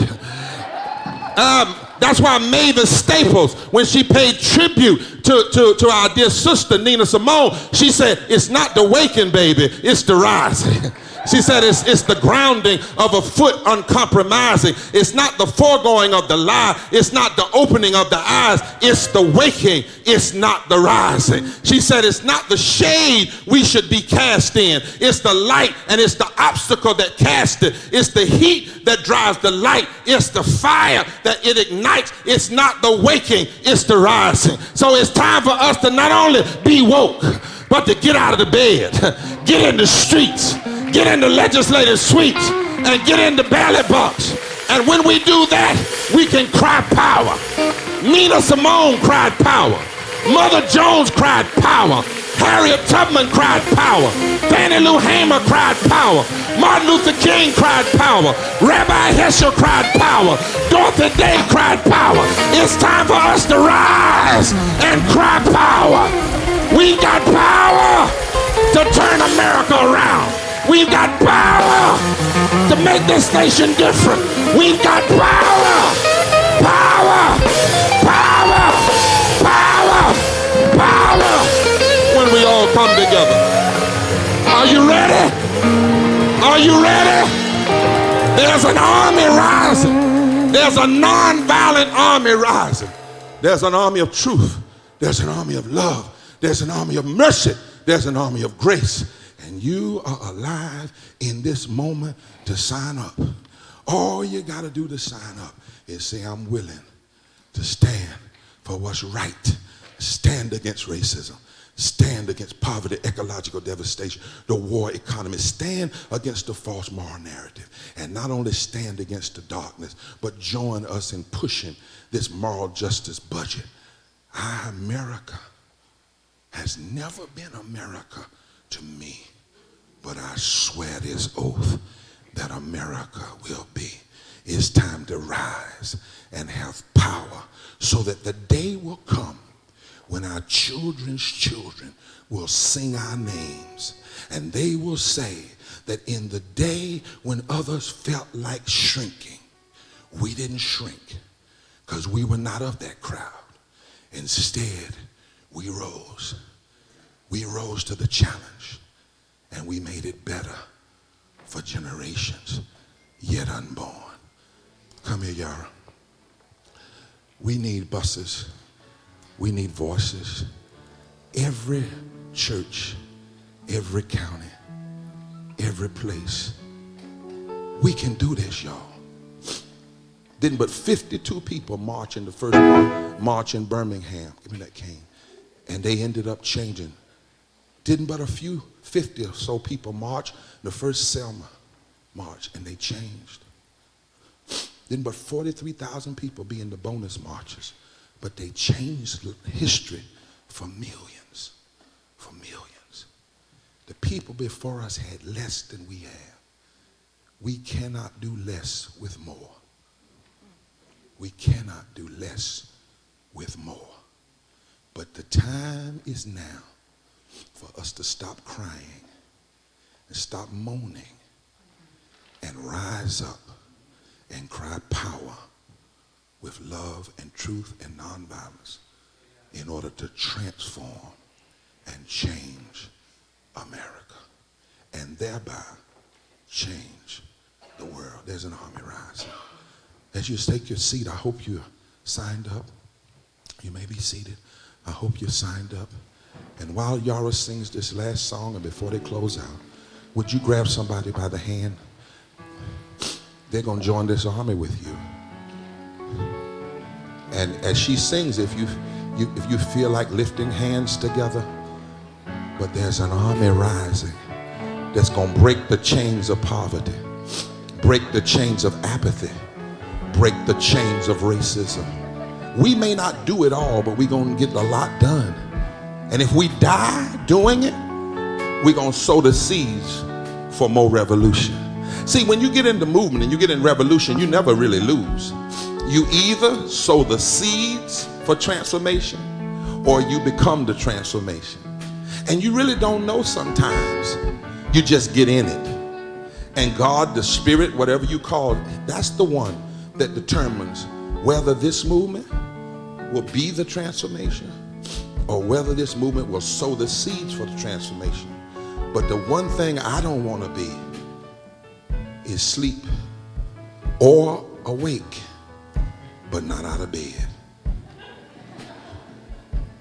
That's why Mavis Staples, when she paid tribute to our dear sister Nina Simone, she said, it's not the waking, baby, it's the rising. She said it's the grounding of a foot uncompromising. It's not the foregoing of the lie. It's not the opening of the eyes. It's the waking. It's not the rising. She said it's not the shade we should be cast in. It's the light, and it's the obstacle that casts it. It's the heat that drives the light. It's the fire that it ignites. It's not the waking. It's the rising. So it's time for us to not only be woke, but to get out of the bed, get in the streets, get in the legislative suites, and get in the ballot box. And when we do that, we can cry power. Nina Simone cried power. Mother Jones cried power. Harriet Tubman cried power. Fannie Lou Hamer cried power. Martin Luther King cried power. Rabbi Heschel cried power. Dorothy Day cried power. It's time for us to rise and cry power. We've got power to turn America around. We've got power to make this nation different. We've got power, power, power, power, power. When we all come together. Are you ready? Are you ready? There's an army rising. There's a non-violent army rising. There's an army of truth. There's an army of love. There's an army of mercy. There's an army of grace. And you are alive in this moment to sign up. All you got to do to sign up is say, I'm willing to stand for what's right. Stand against racism. Stand against poverty, ecological devastation, the war economy. Stand against the false moral narrative. And not only stand against the darkness, but join us in pushing this moral justice budget. Our America has never been America to me, but I swear this oath that America will be. It's time to rise and have power so that the day will come when our children's children will sing our names, and they will say that in the day when others felt like shrinking, we didn't shrink because we were not of that crowd. Instead, we rose. We rose to the challenge, and we made it better for generations yet unborn. Come here, Yara. We need buses. We need voices. Every church, every county, every place. We can do this, y'all. Didn't but 52 people march in the first march in Birmingham. Give me that cane. And they ended up changing. Didn't but a few, 50 or so people march the first Selma march, and they changed. Didn't but 43,000 people be in the bonus marches, but they changed history for millions, for millions. The people before us had less than we have. We cannot do less with more. We cannot do less with more. But the time is now for us to stop crying and stop moaning and rise up and cry power with love and truth and nonviolence in order to transform and change America and thereby change the world. There's an army rising. As you take your seat, I hope you're signed up. You may be seated. I hope you're signed up. And while Yara sings this last song and before they close out, would you grab somebody by the hand? They're going to join this army with you. And as she sings, if you feel like lifting hands together, but there's an army rising that's going to break the chains of poverty, break the chains of apathy, break the chains of racism. We may not do it all, but we're going to get a lot done. And if we die doing it, we're going to sow the seeds for more revolution. See, when you get into movement and you get in revolution, you never really lose. You either sow the seeds for transformation or you become the transformation. And you really don't know sometimes. You just get in it. And God, the Spirit, whatever you call it, that's the one that determines whether this movement will be the transformation or whether this movement will sow the seeds for the transformation. But the one thing I don't want to be is sleep or awake, but not out of bed.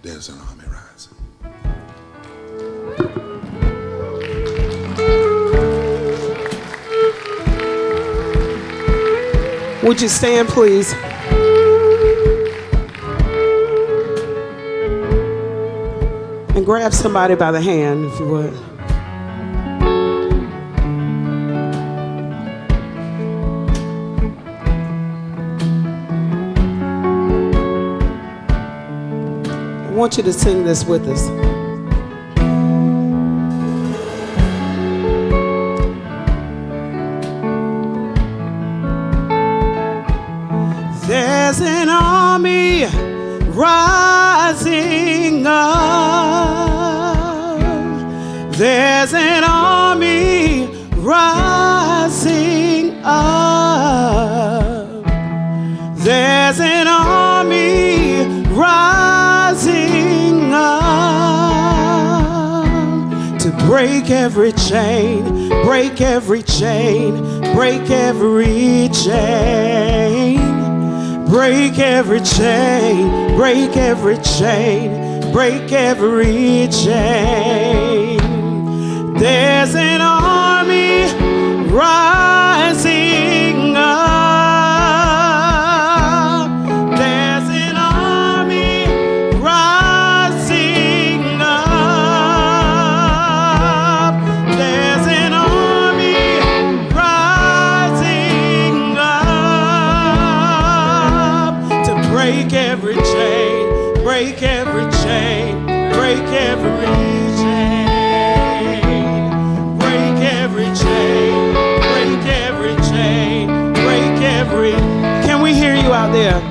There's an army rising. Would you stand, please? And grab somebody by the hand, if you would. I want you to sing this with us. There's an army rising up. There's an army rising up. There's an army rising up to break every chain, break every chain, break every chain. Break every chain, break every chain, break every chain. There's an army rising up. There's an army rising up. There's an army rising up. Break every chain, break every chain, break every chain, break every chain, break every chain, break every. Can we hear you out there?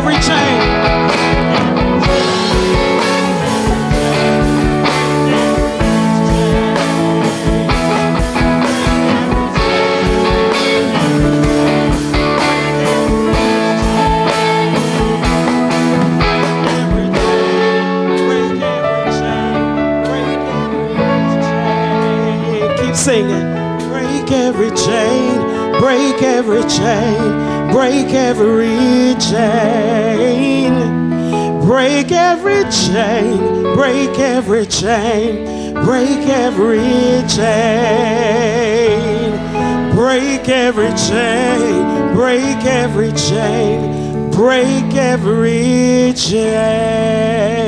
every chain. Singing, break every chain, break every chain, break every chain, break every chain, break every chain, break every chain, break every chain, break every chain, break every chain.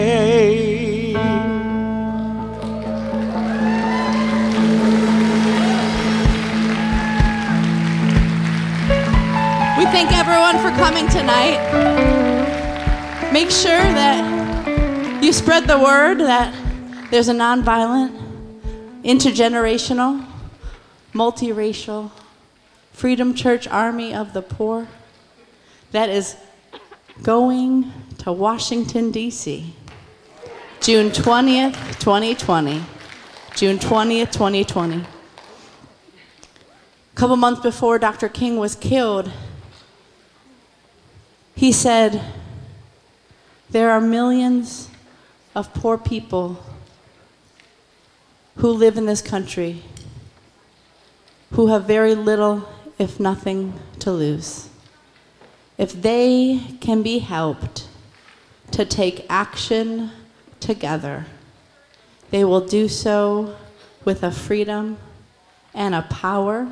We thank everyone for coming tonight. Make sure that you spread the word that there's a nonviolent, intergenerational, multiracial Freedom Church Army of the Poor that is going to Washington, D.C. June 20th, 2020. June 20th, 2020. A couple months before Dr. King was killed, he said, there are millions of poor people who live in this country who have very little, if nothing, to lose. If they can be helped to take action together, they will do so with a freedom and a power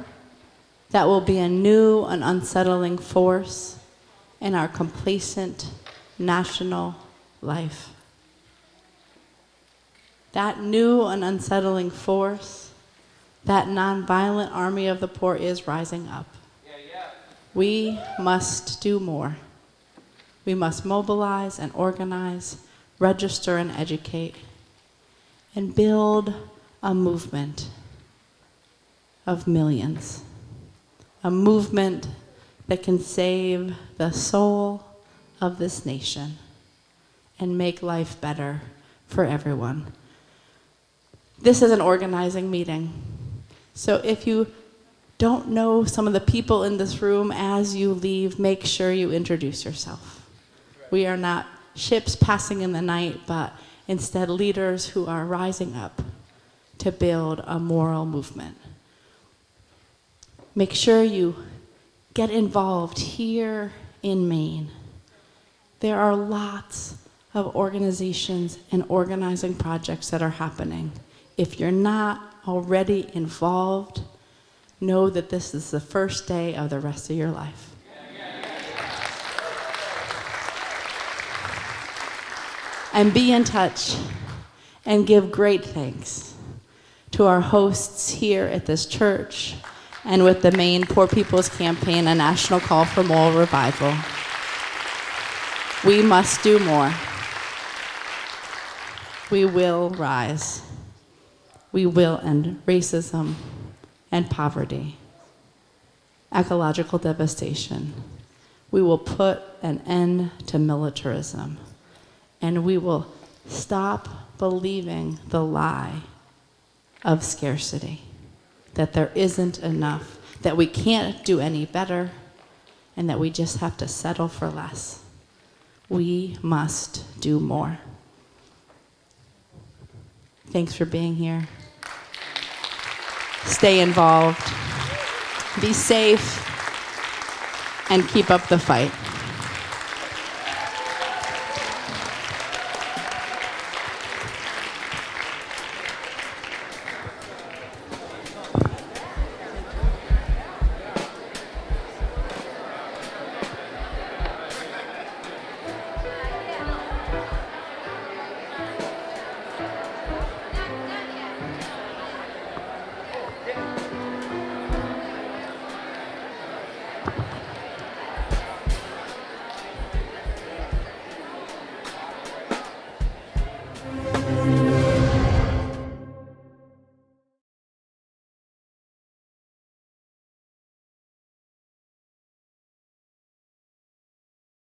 that will be a new and unsettling force in our complacent national life. That new and unsettling force, that nonviolent army of the poor is rising up. We must do more. We must mobilize and organize, register and educate, and build a movement of millions. A movement that can save the soul of this nation and make life better for everyone. This is an organizing meeting. So if you don't know some of the people in this room as you leave, make sure you introduce yourself. We are not ships passing in the night, but instead leaders who are rising up to build a moral movement. Make sure you get involved here in Maine. There are lots of organizations and organizing projects that are happening. If you're not already involved, know that this is the first day of the rest of your life. And be in touch and give great thanks to our hosts here at this church and with the Maine Poor People's Campaign, a national call for moral revival. We must do more. We will rise. We will end racism and poverty, ecological devastation. We will put an end to militarism, and we will stop believing the lie of scarcity, that there isn't enough, that we can't do any better, and that we just have to settle for less. We must do more. Thanks for being here. Stay involved, be safe, and keep up the fight.